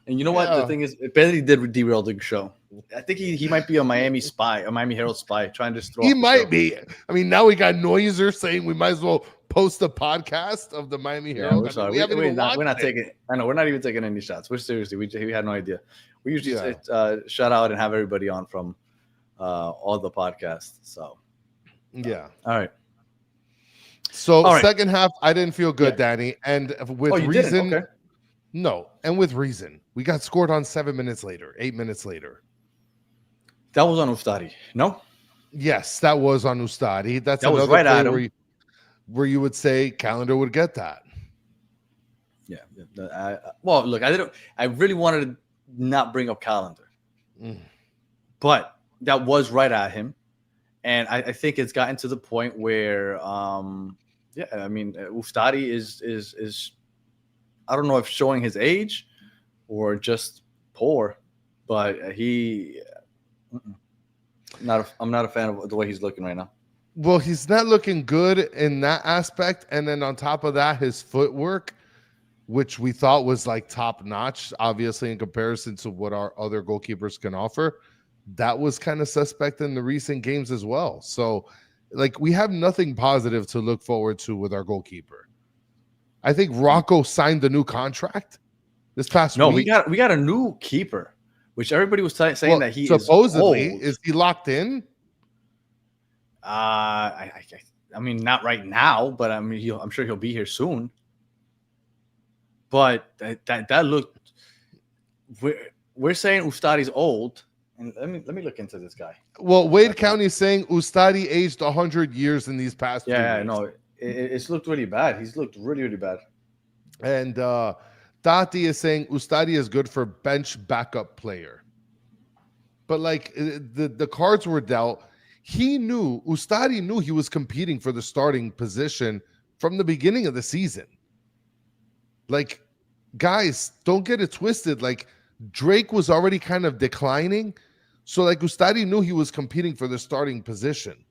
And you know what? The thing is, Pedri did derail the show. I think he might be a Miami spy, a Miami Herald spy, trying to throw. He might be. I mean, now we got Noiser saying we might as well post a podcast of the Miami Herald. We're sorry. We're not taking. I know we're not even taking any shots. We're seriously. We had no idea. We usually shout out and have everybody on from all the podcasts. So yeah. All right. So second half, I didn't feel good, Danny, and with reason. Okay. No, and with reason. We got scored on 8 minutes later. That was on Ustari. No? Yes, that was on Ustadi. That's that was another right play at him. where you would say Calendar would get that. Yeah. Well, look, I really wanted to not bring up Calendar, but that was right at him, and I think it's gotten to the point where, Ustadi is I don't know if showing his age or just poor, but I'm not a fan of the way he's looking right now. Well, he's not looking good in that aspect, and then on top of that, his footwork, which we thought was like top notch, obviously in comparison to what our other goalkeepers can offer, that was kind of suspect in the recent games as well. So, like, we have nothing positive to look forward to with our goalkeeper. I think Rocco signed the new contract this past week. No, we got a new keeper, which everybody was saying that he supposedly is he locked in? I mean, not right now, but I mean, I'm sure he'll be here soon. But that looked. We're saying Ustadi's old, and let me look into this guy. Well, Wade County is saying Ustadi aged 100 years in these past. Yeah, no, it's looked really bad. He's looked really, really bad. And Tati is saying Ustadi is good for bench backup player. But like the cards were dealt. Ustadi knew he was competing for the starting position from the beginning of the season. Like, guys, don't get it twisted. Like, Drake was already kind of declining. So, like, Ustadi knew he was competing for the starting position.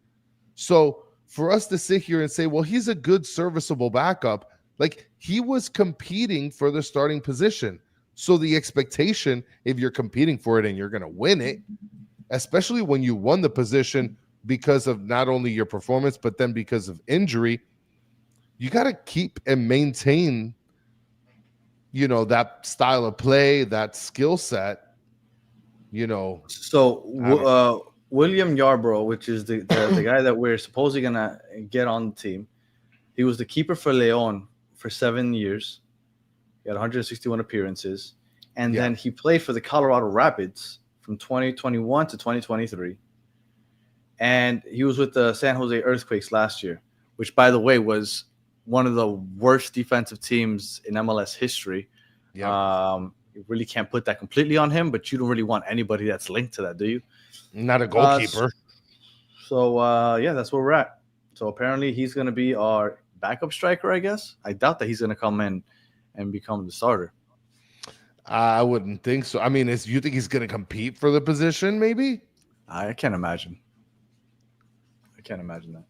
So, for us to sit here and say, well, he's a good, serviceable backup, like, he was competing for the starting position. So, the expectation, if you're competing for it and you're going to win it, especially when you won the position because of not only your performance, but then because of injury, you got to keep and maintain that style of play, that skill set, So William Yarbrough, which is the guy that we're supposedly going to get on the team, he was the keeper for Leon for 7 years. He had 161 appearances. And then he played for the Colorado Rapids from 2021 to 2023. And he was with the San Jose Earthquakes last year, which, by the way, was one of the worst defensive teams in MLS history. Yeah. You really can't put that completely on him, but you don't really want anybody that's linked to that, do you? Not a goalkeeper. That's where we're at. So apparently he's going to be our backup striker, I guess. I doubt that he's going to come in and become the starter. I wouldn't think so. I mean, you think he's going to compete for the position, maybe? I can't imagine. That.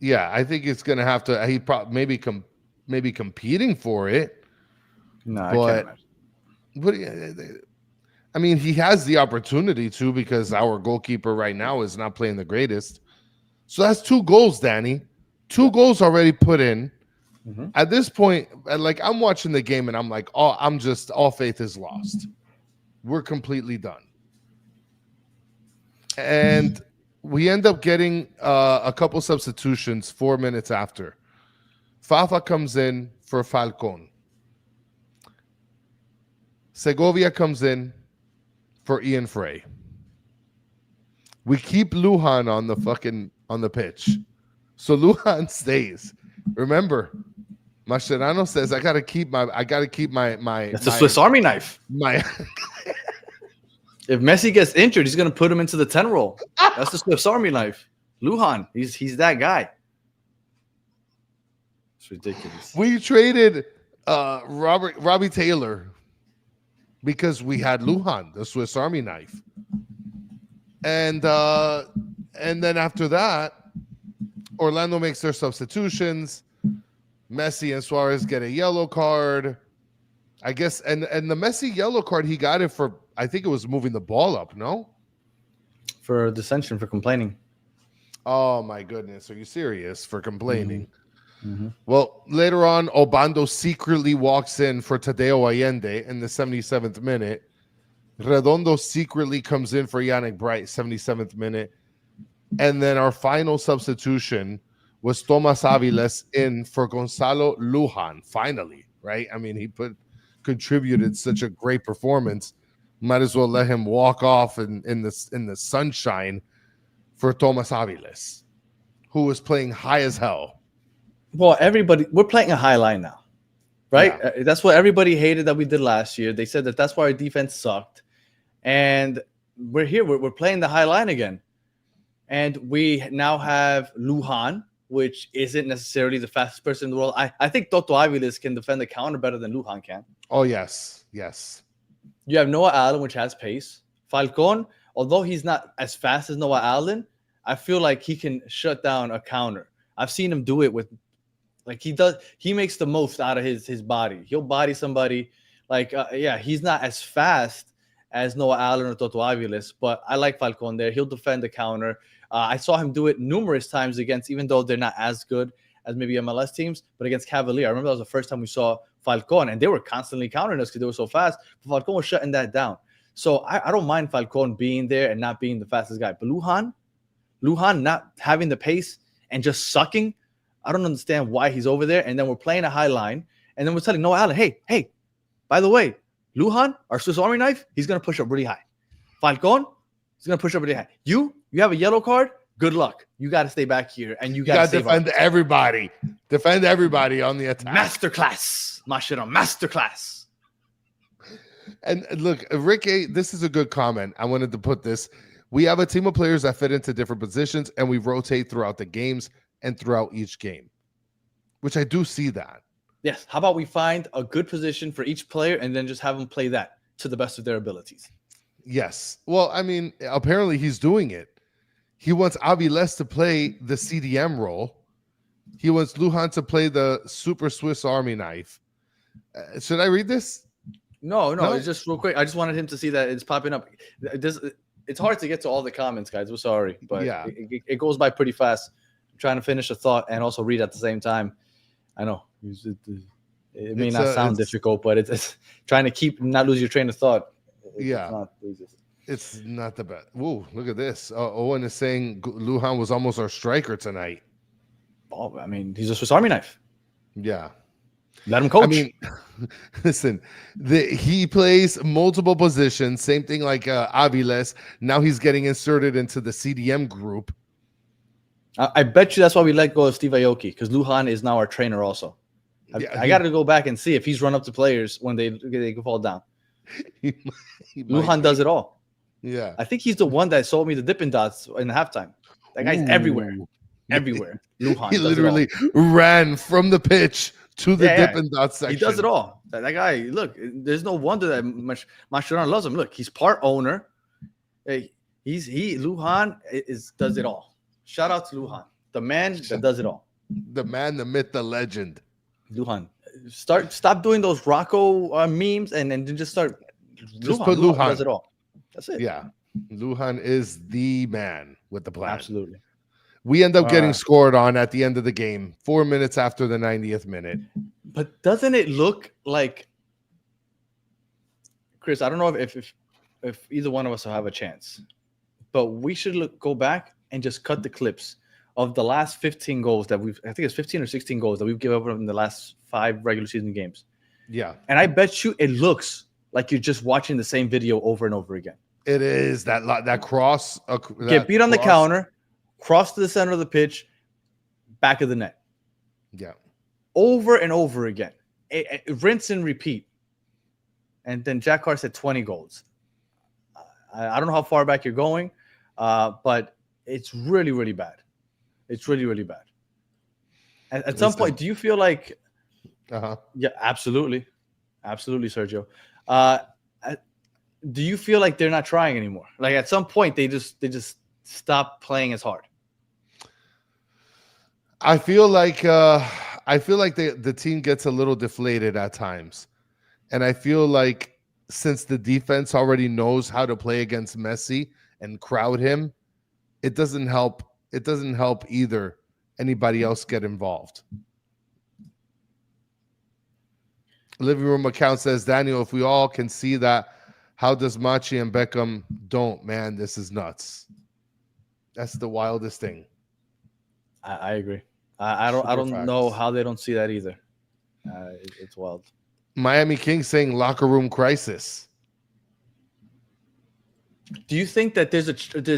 Yeah, I think it's going to have to. He probably maybe competing for it. No, I can't imagine. But I mean, he has the opportunity to, because our goalkeeper right now is not playing the greatest. So that's 2 goals, Danny. 2 goals already put in. Mm-hmm. At this point, like, I'm watching the game and I'm like, all faith is lost. We're completely done. And we end up getting a couple substitutions 4 minutes after. Fafa comes in for Falcon. Segovia comes in for Ian Frey. We keep Lujan on the pitch. So Lujan stays. Remember, Mascherano says I gotta keep my That's a Swiss Army knife. If Messi gets injured, he's gonna put him into the 10 role. That's the Swiss Army knife. Lujan, he's that guy. It's ridiculous. We traded Robbie Taylor because we had Lujan, the Swiss Army knife. And then after that, Orlando makes their substitutions. Messi and Suarez get a yellow card. I guess, and the Messi yellow card, he got it for, I think it was moving the ball up, no? For dissension, for complaining. Oh, my goodness. Are you serious? For complaining? Mm-hmm. Well, later on, Obando secretly walks in for Tadeo Allende in the 77th minute. Redondo secretly comes in for Yannick Bright, 77th minute. And then our final substitution was Tomas Aviles in for Gonzalo Lujan, finally, right? I mean, he contributed such a great performance. Might as well let him walk off in the sunshine for Thomas Aviles, who was playing high as hell. Well, we're playing a high line now, right? Yeah. That's what everybody hated that we did last year. They said that that's why our defense sucked. And we're here. We're playing the high line again. And we now have Lujan, which isn't necessarily the fastest person in the world. I think Toto Aviles can defend the counter better than Lujan can. Oh, yes. Yes. You have Noah Allen, which has pace. Falcon, although he's not as fast as Noah Allen, I feel like he can shut down a counter. I've seen him do it with, like, he does. He makes the most out of his body. He'll body somebody. Like, he's not as fast as Noah Allen or Toto Aviles, but I like Falcon there. He'll defend the counter. I saw him do it numerous times against, even though they're not as good as maybe MLS teams, but against Cavalier. I remember that was the first time we saw Falcon, and they were constantly countering us because they were so fast. But Falcon was shutting that down. So I don't mind Falcon being there and not being the fastest guy. But Lujan not having the pace and just sucking, I don't understand why he's over there. And then we're playing a high line, and then we're telling Noah Allen, hey, by the way, Lujan, our Swiss Army knife, he's going to push up really high. Falcon, he's going to push up really high. You have a yellow card? Good luck. You got to stay back here, and you got to defend everybody. Defend everybody on the attack. Masterclass. Mashira, masterclass. And look, Rick A., this is a good comment. I wanted to put this. We have a team of players that fit into different positions, and we rotate throughout the games and throughout each game, which I do see that. Yes. How about we find a good position for each player and then just have them play that to the best of their abilities? Yes. Well, I mean, apparently he's doing it. He wants Aviles to play the CDM role. He wants Lujan to play the Super Swiss Army knife. Should I read this? No. It's just real quick. I just wanted him to see that it's popping up. It's hard to get to all the comments, guys. We're sorry, but yeah, it goes by pretty fast. I'm trying to finish a thought and also read at the same time. I know it may not sound difficult, but it's trying to not lose your train of thought. It's not the best. Whoa, look at this. Owen is saying Lujan was almost our striker tonight. Oh, I mean, he's a Swiss Army knife. Yeah. Let him coach. I mean, listen, he plays multiple positions. Same thing like Aviles. Now he's getting inserted into the CDM group. I bet you that's why we let go of Steve Aoki, because Lujan is now our trainer also. I got to go back and see if he's run up to players when they can fall down. Lujan does it all. Yeah. I think he's the one that sold me the Dippin' Dots in the halftime. That guy's everywhere. Lujan. He literally ran from the pitch to the Dippin' Dots section. He does it all. That guy, look, there's no wonder that Mascherano loves him. Look, he's part owner. Lujan does it all. Shout out to Lujan, the man that does it all. The man, the myth, the legend. Lujan. Stop doing those Rocco memes and then just start. Just put Lujan does it all. That's it. Yeah. Lujan is the man with the plan. Absolutely. We end up getting scored on at the end of the game, 4 minutes after the 90th minute. But doesn't it look like, Chris, I don't know if either one of us will have a chance, but we should go back and just cut the clips of the last 15 goals that I think it's 15 or 16 goals that we've given up in the last 5 regular season games. Yeah. And I bet you it looks like you're just watching the same video over and over again. It is that cross. Get beat on the counter, cross to the center of the pitch, back of the net. Yeah. Over and over again. Rinse and repeat. And then Jack Carr said 20 goals. I don't know how far back you're going, but it's really, really bad. It's really, really bad. At some point, do you feel like yeah, absolutely. Absolutely, Sergio. Do you feel like they're not trying anymore? Like at some point they just stop playing as hard? I feel like the team gets a little deflated at times. And I feel like since the defense already knows how to play against Messi and crowd him, it doesn't help either anybody else get involved. Living Room Account says, Daniel, if we all can see that, how does Machi and Beckham don't? Man, this is nuts. That's the wildest thing. I agree. I don't know how they don't see that either. It's wild. Miami Kings saying locker room crisis. Do you think that there's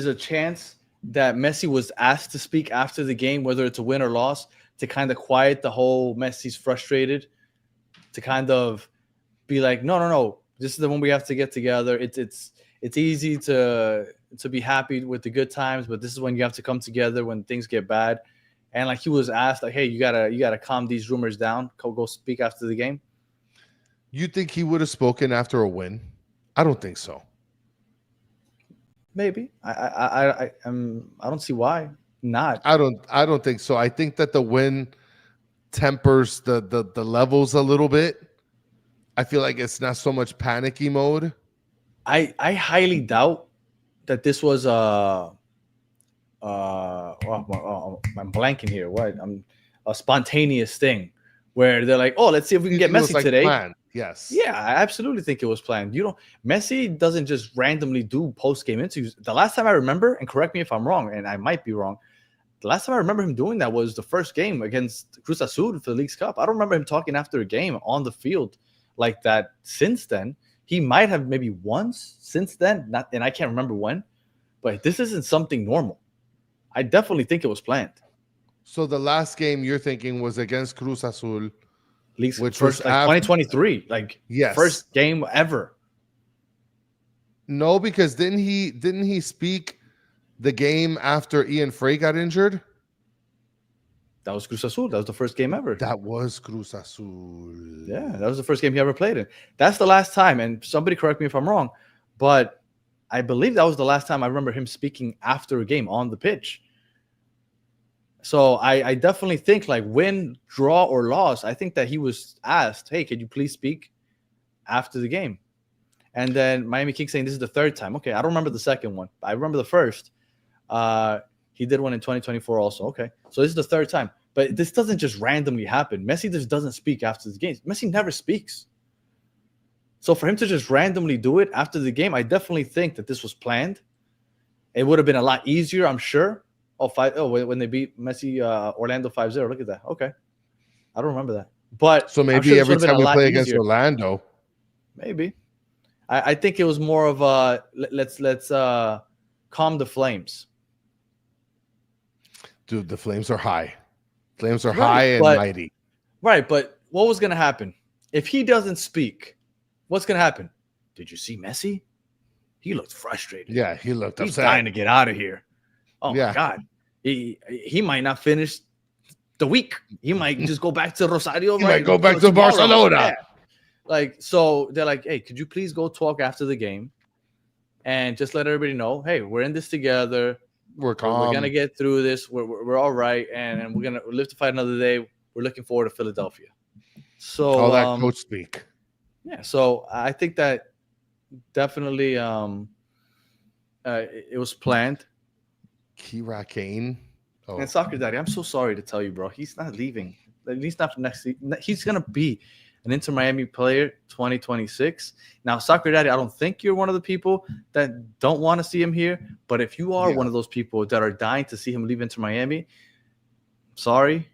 a chance that Messi was asked to speak after the game, whether it's a win or loss, to kind of quiet the whole Messi's frustrated, to kind of be like, no, this is the one we have to get together. It's easy to be happy with the good times, but this is when you have to come together when things get bad. And like he was asked, like, hey, you gotta calm these rumors down. Go speak after the game. You think he would have spoken after a win? I don't think so. Maybe. I don't see why not. I don't think so. I think that the win tempers the levels a little bit. I feel like it's not so much panicky mode. I highly doubt that this was I'm blanking here. What? A spontaneous thing where they're like, oh, let's see if we can get Messi today. Planned. Yes. Yeah, I absolutely think it was planned. Messi doesn't just randomly do post-game interviews. The last time I remember, and correct me if I'm wrong, and I might be wrong, the last time I remember him doing that was the first game against Cruz Azul for the League's Cup. I don't remember him talking after a game on the field like that since then. He might have maybe once since then, and I can't remember when, but this isn't something normal. I definitely think it was planned. So the last game you're thinking was against Cruz Azul, which first, was 2023, yes, first game ever. No, because didn't he speak the game after Ian Frey got injured? That was Cruz Azul. That was the first game ever. That was Cruz Azul. Yeah, that was the first game he ever played in. That's the last time, and somebody correct me if I'm wrong, but I believe that was the last time I remember him speaking after a game on the pitch. So I definitely think, like, win, draw, or loss, I think that he was asked, hey, could you please speak after the game? And then Miami King saying this is the third time. Okay, I don't remember the second one. I remember the first. He did one in 2024 also. Okay, so this is the third time. But this doesn't just randomly happen. Messi just doesn't speak after the game. Messi never speaks. So for him to just randomly do it after the game, I definitely think that this was planned. It would have been a lot easier, I'm sure. When they beat Messi, Orlando 5-0. Look at that. Okay. I don't remember that. But so maybe every time we play against Orlando. Maybe. I think it was more of a let's calm the flames. Dude, the flames are high. Flames are high and mighty. Right, but what was going to happen? If he doesn't speak, what's going to happen? Did you see Messi? He looked frustrated. Yeah, he looked upset. He's dying to get out of here. Oh, my God. He might not finish the week. He might just go back to Rosario. He might go back to Barcelona. Yeah. Like, so they're like, hey, could you please go talk after the game and just let everybody know, hey, we're in this together. We're calm. We're going to get through this. We're all right. And we're going to live to fight another day. We're looking forward to Philadelphia. So all that coach speak. Yeah. So I think that definitely it was planned. Kira Kane. Oh. And Soccer Daddy, I'm so sorry to tell you, bro. He's not leaving. At least not for next season. He's going to be an Inter Miami player 2026. Now, Soccer Daddy, I don't think you're one of the people that don't want to see him here. But if you are one of those people that are dying to see him leave Inter Miami, sorry,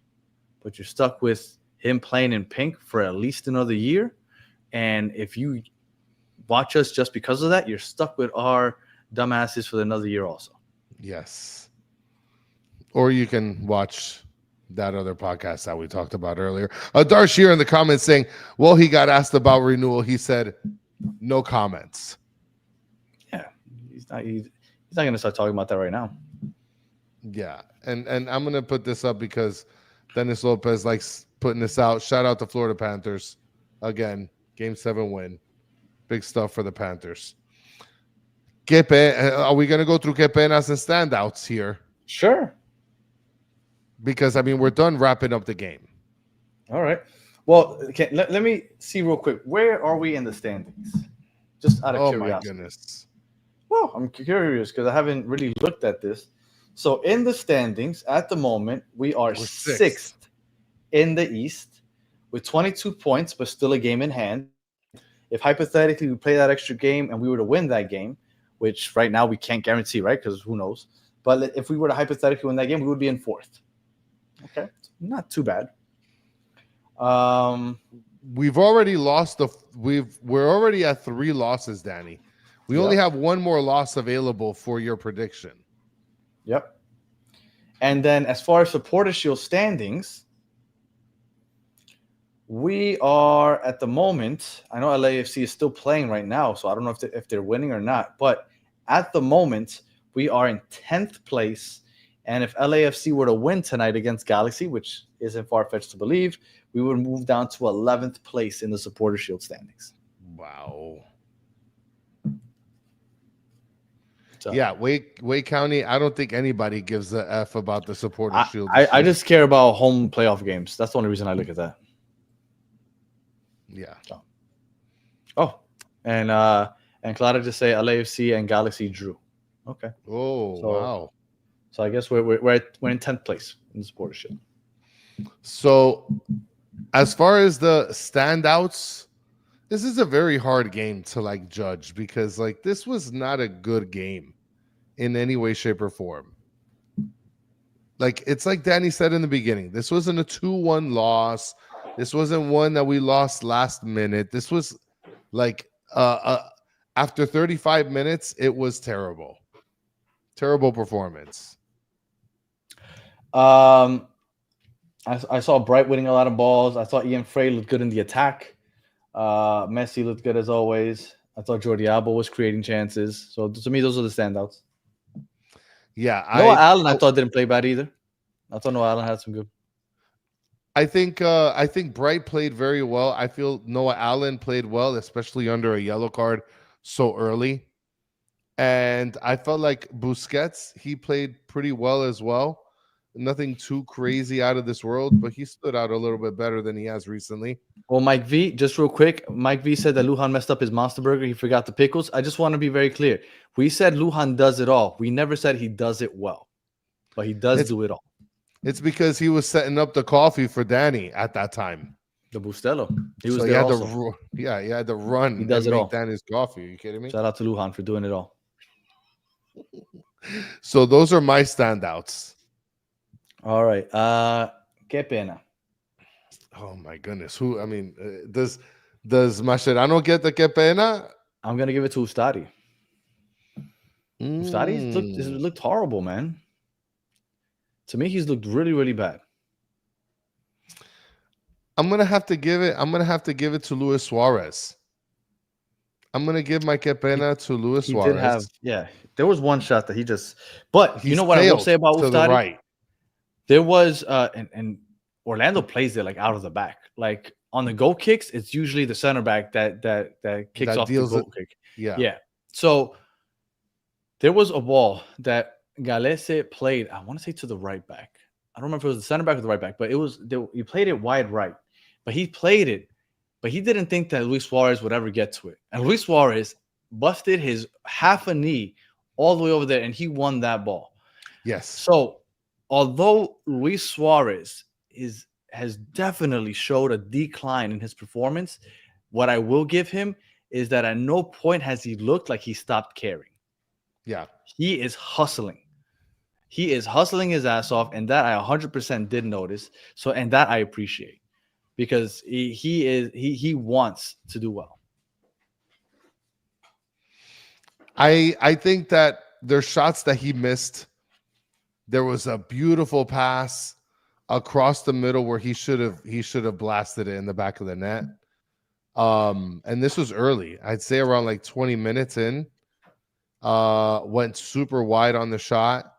but you're stuck with him playing in pink for at least another year. And if you watch us just because of that, you're stuck with our dumbasses for another year also. Yes. Or you can watch that other podcast that we talked about earlier. Darsh here in the comments saying, well, he got asked about renewal. He said, no comments. Yeah. He's not going to start talking about that right now. Yeah. And I'm going to put this up because Dennis Lopez likes putting this out. Shout out to Florida Panthers. Again, Game 7 win. Big stuff for the Panthers. Are we going to go through que penas and standouts here? Sure. Because, I mean, we're done wrapping up the game. All right. Well, let me see real quick. Where are we in the standings? Just out of curiosity. Oh, my goodness. Well, I'm curious because I haven't really looked at this. So, in the standings, at the moment, we're sixth in the East with 22 points, but still a game in hand. If hypothetically we play that extra game and we were to win that game, which right now we can't guarantee, right? Because who knows? But if we were to hypothetically win that game, we would be in fourth. Okay, not too bad. We've already lost we're already at 3 losses, Danny. We only have one more loss available for your prediction. Yep. And then as far as Supporter Shield standings, we are at the moment, I know LAFC is still playing right now, so I don't know if they're winning or not, but at the moment, we are in 10th place. And if LAFC were to win tonight against Galaxy, which isn't far-fetched to believe, we would move down to 11th place in the Supporter Shield standings. Wow. So, yeah, Wake County, I don't think anybody gives a F about the Supporter Shield. I just care about home playoff games. That's the only reason I look at that. Yeah. So. Oh, and Clara just say LAFC and Galaxy drew. Okay. Oh, wow. So I guess we're in 10th place in the Supporter Shield. So as far as the standouts, this is a very hard game to like judge because like this was not a good game in any way, shape, or form. Like it's like Danny said in the beginning, this wasn't a 2-1 loss. This wasn't one that we lost last minute. This was like after 35 minutes, it was terrible. Terrible performance. I saw Bright winning a lot of balls. I thought Ian Frey looked good in the attack. Messi looked good as always. I thought Jordi Alba was creating chances. So to me, those are the standouts. Yeah, Noah Allen, I thought didn't play bad either. I thought Noah Allen had some good. I think Bright played very well. I feel Noah Allen played well, especially under a yellow card so early. And I felt like Busquets, he played pretty well as well. Nothing too crazy out of this world, but he stood out a little bit better than he has recently. Well, Mike V, just real quick, Mike V said that Lujan messed up his Monster Burger. He forgot the pickles. I just want to be very clear. We said Lujan does it all. We never said he does it well, but he does do it all. It's because he was setting up the coffee for Danny at that time. The Bustelo. He was so there he had to run. He does it all. Danny's coffee. Are you kidding me? Shout out to Lujan for doing it all. So those are my standouts. All right. Qué pena. Oh my goodness. Who? I mean, does Mascherano get the qué pena? I'm gonna give it to Ustari. Ustari's looked horrible, man. To me, he's looked really, really bad. I'm gonna have to give it to Luis Suarez. I'm gonna give my qué pena to Luis Suarez. There was one shot that he just. But you know what I will say about Ustari? The right. There was and Orlando plays it like out of the back. Like on the goal kicks, it's usually the center back that kicks off the goal kick. Yeah. So there was a ball that Galese played. I want to say to the right back. I don't remember if it was the center back or the right back, but he played it wide right. But he played it, but he didn't think that Luis Suarez would ever get to it. And Luis Suarez busted his half a knee all the way over there, and he won that ball. Yes. So although Luis Suarez has definitely showed a decline in his performance, what I will give him is that at no point has he looked like he stopped caring. Yeah. He is hustling. He is hustling his ass off, and that I 100% did notice. So, and that I appreciate because he wants to do well. I think that there's shots that he missed. There was a beautiful pass across the middle where he should have blasted it in the back of the net. And this was early. I'd say around like 20 minutes in. Went super wide on the shot.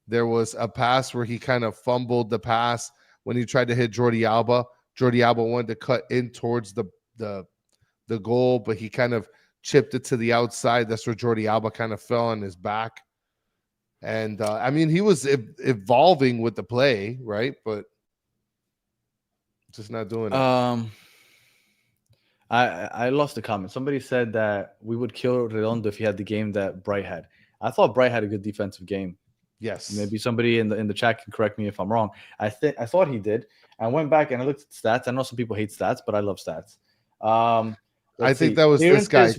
There was a pass where he kind of fumbled the pass when he tried to hit Jordi Alba. Jordi Alba wanted to cut in towards the goal, but he kind of chipped it to the outside. That's where Jordi Alba kind of fell on his back. And I mean, he was evolving with the play, right? But just not doing it. I lost the comment. Somebody said that we would kill Redondo if he had the game that Bright had. I thought Bright had a good defensive game. Yes. Maybe somebody in the chat can correct me if I'm wrong. I thought he did. I went back and I looked at stats. I know some people hate stats, but I love stats. I think that was this guy,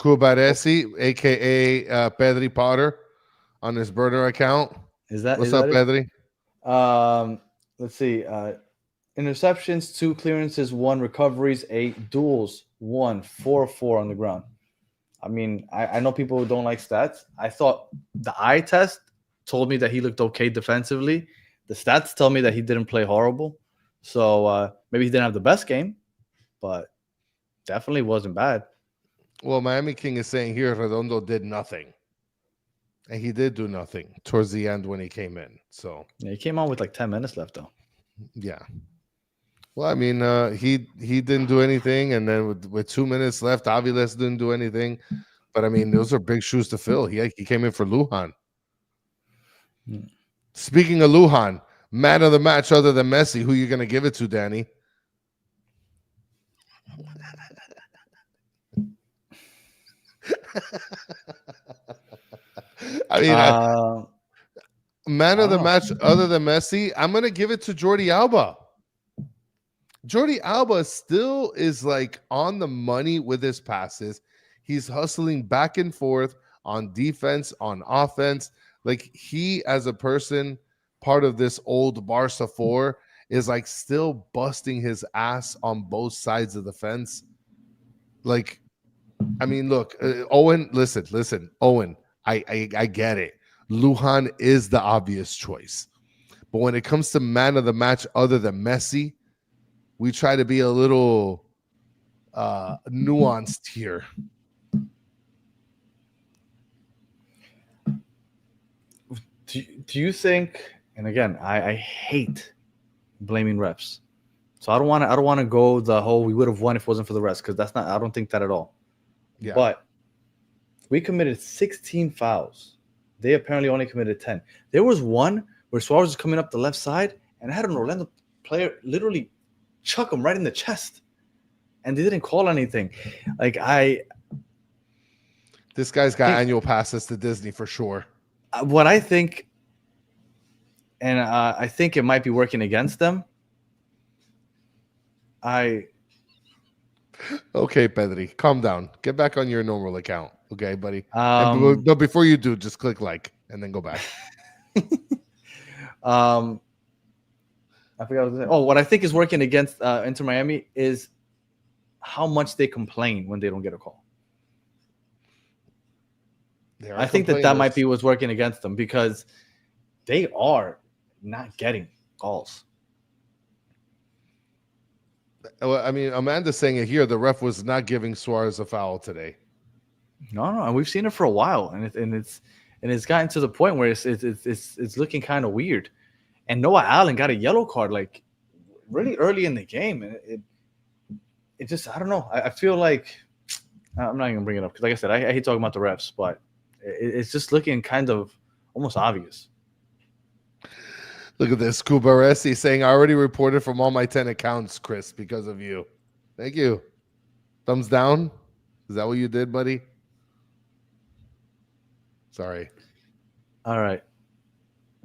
Cubaresi, aka Pedri Potter, on his burner account. What's up, Pedri? Let's see. Interceptions, 2 clearances, 1 recoveries, 8 duels, 1 4-4 on the ground. I mean, I know people who don't like stats. I thought the eye test told me that he looked okay defensively. The stats tell me that he didn't play horrible. So maybe he didn't have the best game, but definitely wasn't bad. Well, Miami King is saying here Redondo did nothing. And he did do nothing towards the end when he came in. So yeah, he came on with like 10 minutes left, though. Yeah. Well, I mean, he didn't do anything, and then with 2 minutes left, Aviles didn't do anything. But I mean, those are big shoes to fill. He came in for Lujan. Speaking of Lujan, man of the match other than Messi, who you gonna give it to, Danny? I mean, man of the match other than Messi, I'm gonna give it to Jordi Alba. Jordi Alba still is like on the money with his passes. He's hustling back and forth on defense, on offense. Like he, as a person, part of this old Barca 4, is like still busting his ass on both sides of the fence. Like, I mean, look, Owen, listen, Owen, I get it. Lujan is the obvious choice. But when it comes to man of the match other than Messi, we try to be a little nuanced here. Do you think? And again, I hate blaming refs, so I don't want to go the whole we would have won if it wasn't for the refs, because that's not. I don't think that at all. Yeah. But we committed 16 fouls. They apparently only committed 10. There was one where Suarez was coming up the left side, and I had an Orlando player literally chuck him right in the chest, and they didn't call anything. Like this guy's got annual passes to Disney for sure. What I think, and I think it might be working against them. Okay, Pedri, calm down. Get back on your normal account, okay, buddy? But before you do, just click like and then go back. I forgot what I was saying. Oh, what I think is working against Inter Miami is how much they complain when they don't get a call. I think that might be what's working against them, because they are not getting calls. Well, I mean, Amanda's saying it here. The ref was not giving Suarez a foul today. No, and we've seen it for a while, and it's gotten to the point where it's looking kind of weird. And Noah Allen got a yellow card like really early in the game, and it just, I don't know. I feel like I'm not even gonna bring it up because, like I said, I hate talking about the refs, but it's just looking kind of almost obvious. Look at this. Kubaresi saying, I already reported from all my 10 accounts, Chris, because of you. Thank you. Thumbs down. Is that what you did, buddy? Sorry. All right.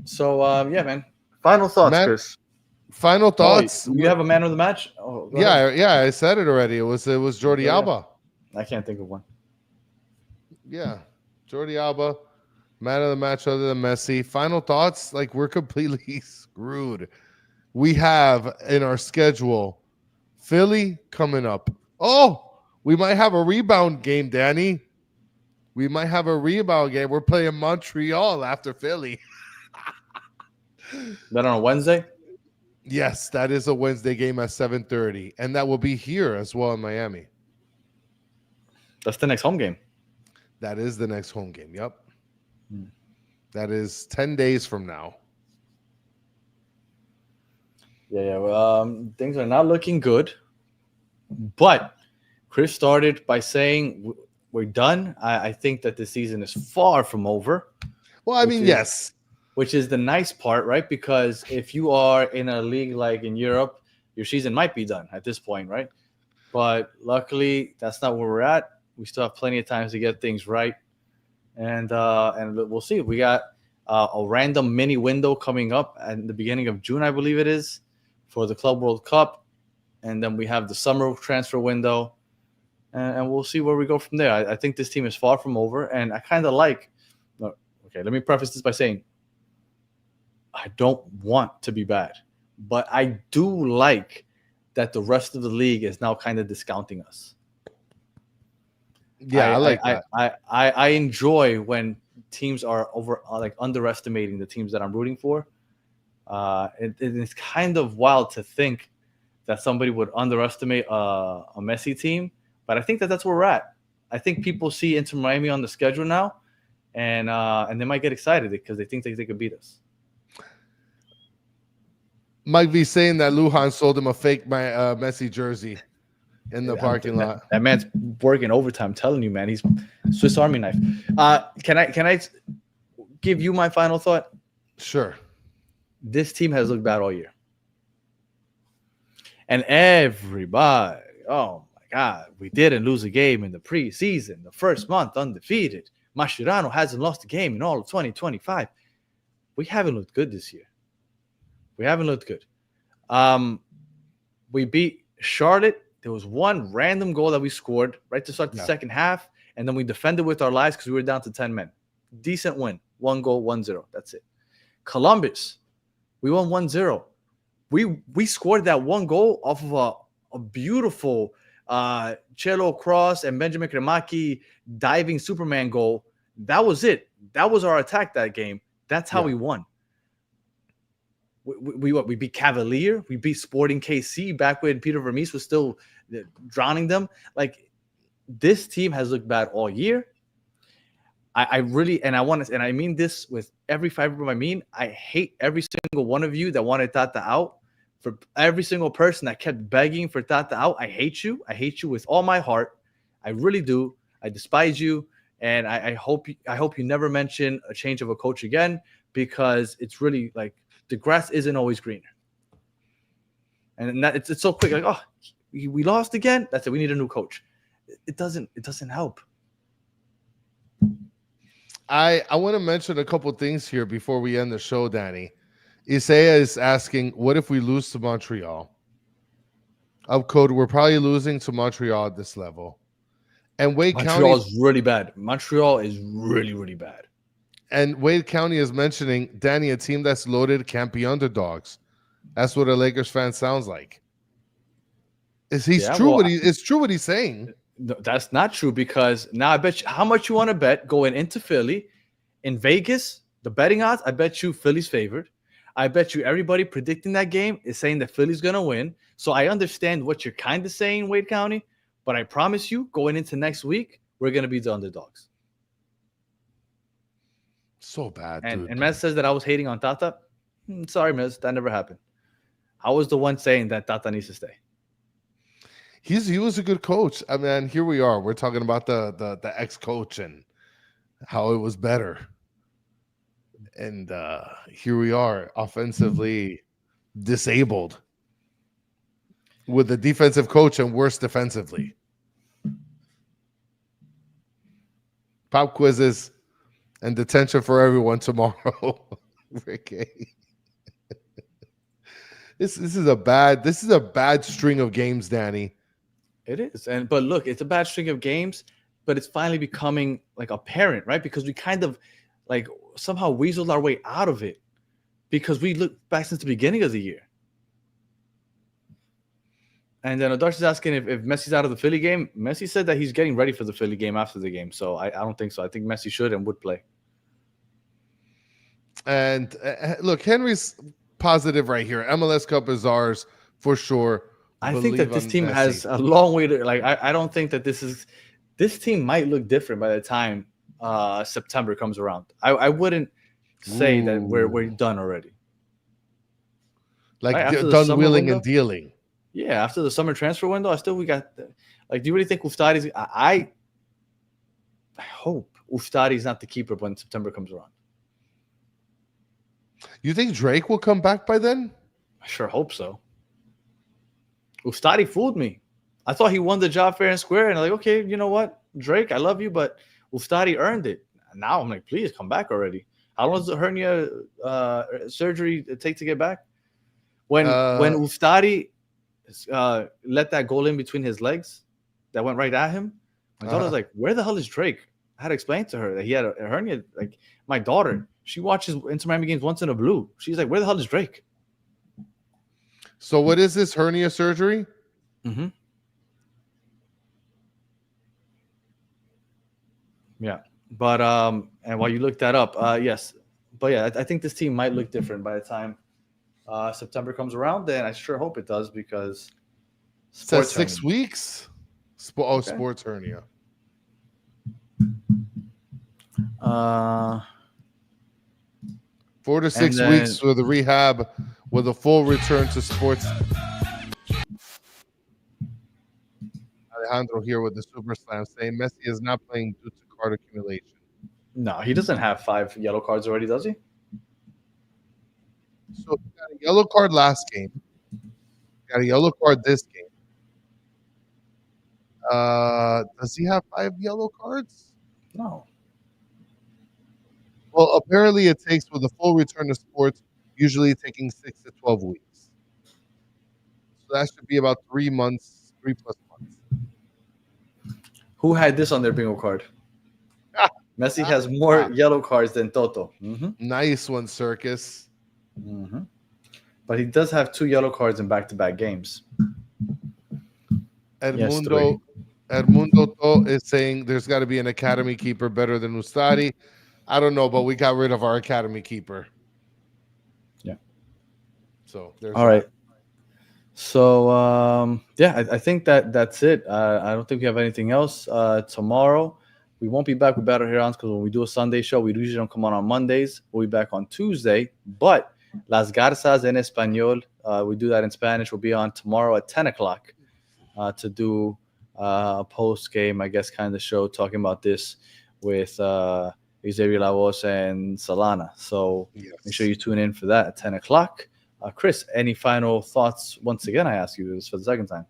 So, yeah, man. Final thoughts, Chris. Final thoughts. You have a man of the match? Oh, yeah, I said it already. It was Jordi Alba. I can't think of one. Yeah, Jordi Alba, man of the match other than Messi. Final thoughts. Like, we're completely screwed. We have in our schedule Philly coming up. Oh, we might have a rebound game, Danny. We might have a rebound game. We're playing Montreal after Philly. That on a Wednesday? Yes, that is a Wednesday game at 7:30, and that will be here as well in Miami. That's the next home game. That is the next home game. Yep. That is 10 days from now. Yeah. Well, things are not looking good, but Chris started by saying we're done. I think that the season is far from over. Well, I mean, yes. Which is the nice part, right? Because if you are in a league like in Europe, your season might be done at this point, right? But luckily, that's not where we're at. We still have plenty of time to get things right. And we'll see. We got a random mini window coming up at the beginning of June, I believe it is, for the Club World Cup. And then we have the summer transfer window. And we'll see where we go from there. I think this team is far from over. And I kind of like – okay, let me preface this by saying I don't want to be bad. But I do like that the rest of the league is now kind of discounting us. Yeah, I like that. I enjoy when teams are underestimating the teams that I'm rooting for. It's kind of wild to think that somebody would underestimate a Messi team, but I think that's where we're at. I think people see Inter Miami on the schedule now, and they might get excited because they think they could beat us. Mike V saying that Lujan sold him a fake Messi jersey in the parking lot. That man's working overtime. I'm telling you, man, he's Swiss Army knife. Can I give you my final thought? Sure. This team has looked bad all year, and everybody, oh my God, we didn't lose a game in the preseason. The first month undefeated. Mascherano hasn't lost a game in all of 2025. We haven't looked good this year. We haven't looked good. We beat Charlotte. There was one random goal that we scored right to start the second half, and then we defended with our lives because we were down to 10 men. Decent win. 1 goal, 1-0. That's it. Columbus, we won 1-0. We scored that one goal off of a beautiful Chelo cross and Benjamin Kremaki diving Superman goal. That was it. That was our attack that game. That's how we won. We beat Cavalier. We beat Sporting KC back when Peter Vermees was still drowning them. Like, this team has looked bad all year. I really, and I mean this with every fiber of my mean, I hate every single one of you that wanted Tata out. For every single person that kept begging for Tata out, I hate you. I hate you with all my heart. I really do. I despise you, and I hope you never mention a change of a coach again, because it's really like, the grass isn't always greener. And that it's so quick. Like, oh, we lost again. That's it. We need a new coach. It doesn't help. I want to mention a couple things here before we end the show, Danny. Isaiah is asking, what if we lose to Montreal? Upcode, we're probably losing to Montreal at this level. And Wade Montreal is really bad. Montreal is really, really bad. And Wade County is mentioning, Danny, a team that's loaded can't be underdogs. That's what a Lakers fan sounds like. It's true what he's saying. No, that's not true, because now I bet you how much you want to bet going into Philly. In Vegas, the betting odds, I bet you Philly's favored. I bet you everybody predicting that game is saying that Philly's going to win. So I understand what you're kind of saying, Wade County, but I promise you, going into next week, we're going to be the underdogs. So bad, dude. And Mez says that I was hating on Tata. Sorry, Mez, that never happened. I was the one saying that Tata needs to stay. He was a good coach. I mean, here we are. We're talking about the ex-coach and how it was better. And here we are, offensively disabled, with the defensive coach and worse defensively. Pop quizzes and detention for everyone tomorrow. Ricky. This is a bad string of games, Danny. It is. But look, it's a bad string of games, but it's finally becoming like apparent, right? Because we kind of like somehow weaseled our way out of it, because we looked back since the beginning of the year. And then Adarsh is asking if Messi's out of the Philly game. Messi said that he's getting ready for the Philly game after the game. So I don't think so. I think Messi should and would play. And look, Henry's positive right here. MLS Cup is ours for sure. I think that this team has a long way to like. I don't think that this team might look different by the time September comes around. I wouldn't say that we're done already. Like done wheeling and dealing. Yeah, after the summer transfer window, we got like. Do you really think Uftadi's? I hope Uftadi's not the keeper when September comes around. You think Drake will come back by then? I sure hope so. Uftadi fooled me. I thought he won the job fair and square, and I'm like, okay, you know what, Drake, I love you, but Uftadi earned it. Now I'm like, please come back already. How long does the hernia surgery take to get back? When Uftadi let that goal in between his legs that went right at him, my daughter was like, where the hell is Drake? I had to explain to her that he had a hernia. Like, my daughter, she watches Inter Miami games once in a blue. She's like, where the hell is Drake? So what is this hernia surgery? Mm-hmm. Yeah. But and while you look that up, yes, but yeah, I think this team might look different by the time September comes around. Then I sure hope it does because says 6 weeks. Sports hernia. 4 to 6 weeks with a rehab, with a full return to sports. Alejandro here with the Super Slam saying Messi is not playing due to card accumulation. No, he doesn't have 5 yellow cards already, does he? So he got a yellow card last game. Got a yellow card this game. Does he have 5 yellow cards? No. Well, apparently it takes, with a full return to sports, usually taking 6 to 12 weeks. So that should be about 3 months, 3+ months. Who had this on their bingo card? Messi has more yellow cards than Toto. Mm-hmm. Nice one, Circus. Mm-hmm. But he does have 2 yellow cards in back-to-back games. Edmundo To is saying there's got to be an academy keeper better than Ustari. I don't know, but we got rid of our academy keeper. Yeah. So there's all right. So yeah, I think that's it. I don't think we have anything else. Tomorrow we won't be back with Battle Herons because when we do a Sunday show, we usually don't come on Mondays. We'll be back on Tuesday. But Las Garzas en Español, we do that in Spanish. We'll be on tomorrow at 10 o'clock to do a post-game, I guess, kind of show talking about this with Xavier Lavos and Solana. So make sure you tune in for that at 10 o'clock. Chris, any final thoughts? Once again, I ask you this for the second time.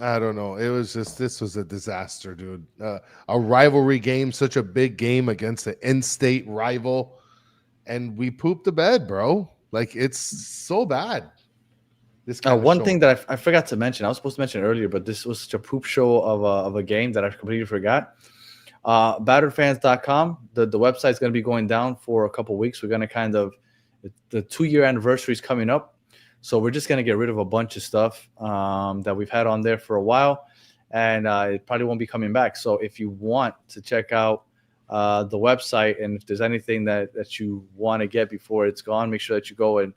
I don't know. It was just, this was a disaster, dude. A rivalry game, such a big game against an in-state rival. And we pooped the bed, bro. Like, it's so bad. This one thing that I forgot to mention, I was supposed to mention it earlier, but this was such a poop show of a game that I completely forgot. Batterfans.com, the website is going to be going down for a couple weeks. We're going to kind of, the 2-year anniversary is coming up. So we're just going to get rid of a bunch of stuff that we've had on there for a while. And it probably won't be coming back. So if you want to check out the website, and if there's anything that you want to get before it's gone, make sure that you go and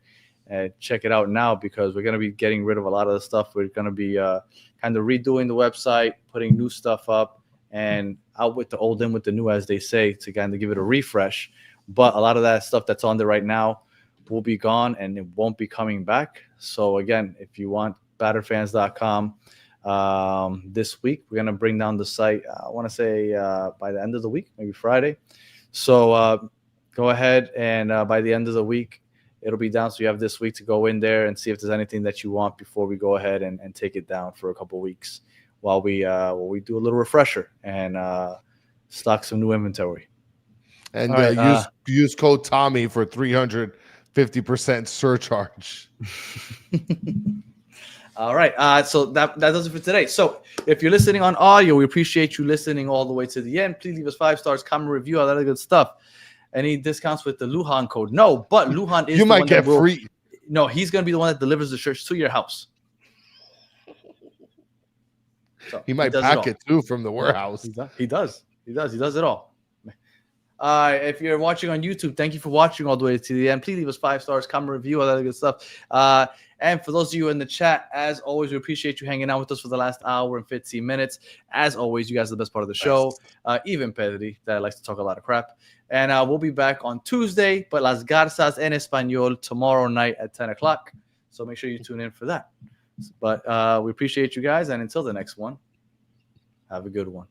check it out now, because we're going to be getting rid of a lot of the stuff. We're going to be kind of redoing the website, putting new stuff up, and out with the old, in with the new, as they say, to kind of give it a refresh. But a lot of that stuff that's on there right now will be gone and it won't be coming back. So again, if you want batterfans.com this week, we're going to bring down the site, I want to say by the end of the week, maybe Friday. So go ahead and by the end of the week, it'll be down. So you have this week to go in there and see if there's anything that you want before we go ahead and take it down for a couple of weeks while we do a little refresher and stock some new inventory. And use code Tommy for 350% surcharge. All right. So that does it for today. So if you're listening on audio, we appreciate you listening all the way to the end. Please leave us 5 stars, comment, review, all that good stuff. Any discounts with the Lujan code? No, but Lujan is. You might get free. No, he's going to be the one that delivers the shirts to your house. So he might pack it too from the warehouse. He does it all. If you're watching on YouTube, thank you for watching all the way to the end. Please leave us 5 stars, comment, review, all that good stuff. And for those of you in the chat, as always, we appreciate you hanging out with us for the last hour and 15 minutes. As always, you guys are the best part of the show. Even Pedri, that likes to talk a lot of crap. And we'll be back on Tuesday, but Las Garzas en Español tomorrow night at 10 o'clock. So make sure you tune in for that. But we appreciate you guys. And until the next one, have a good one.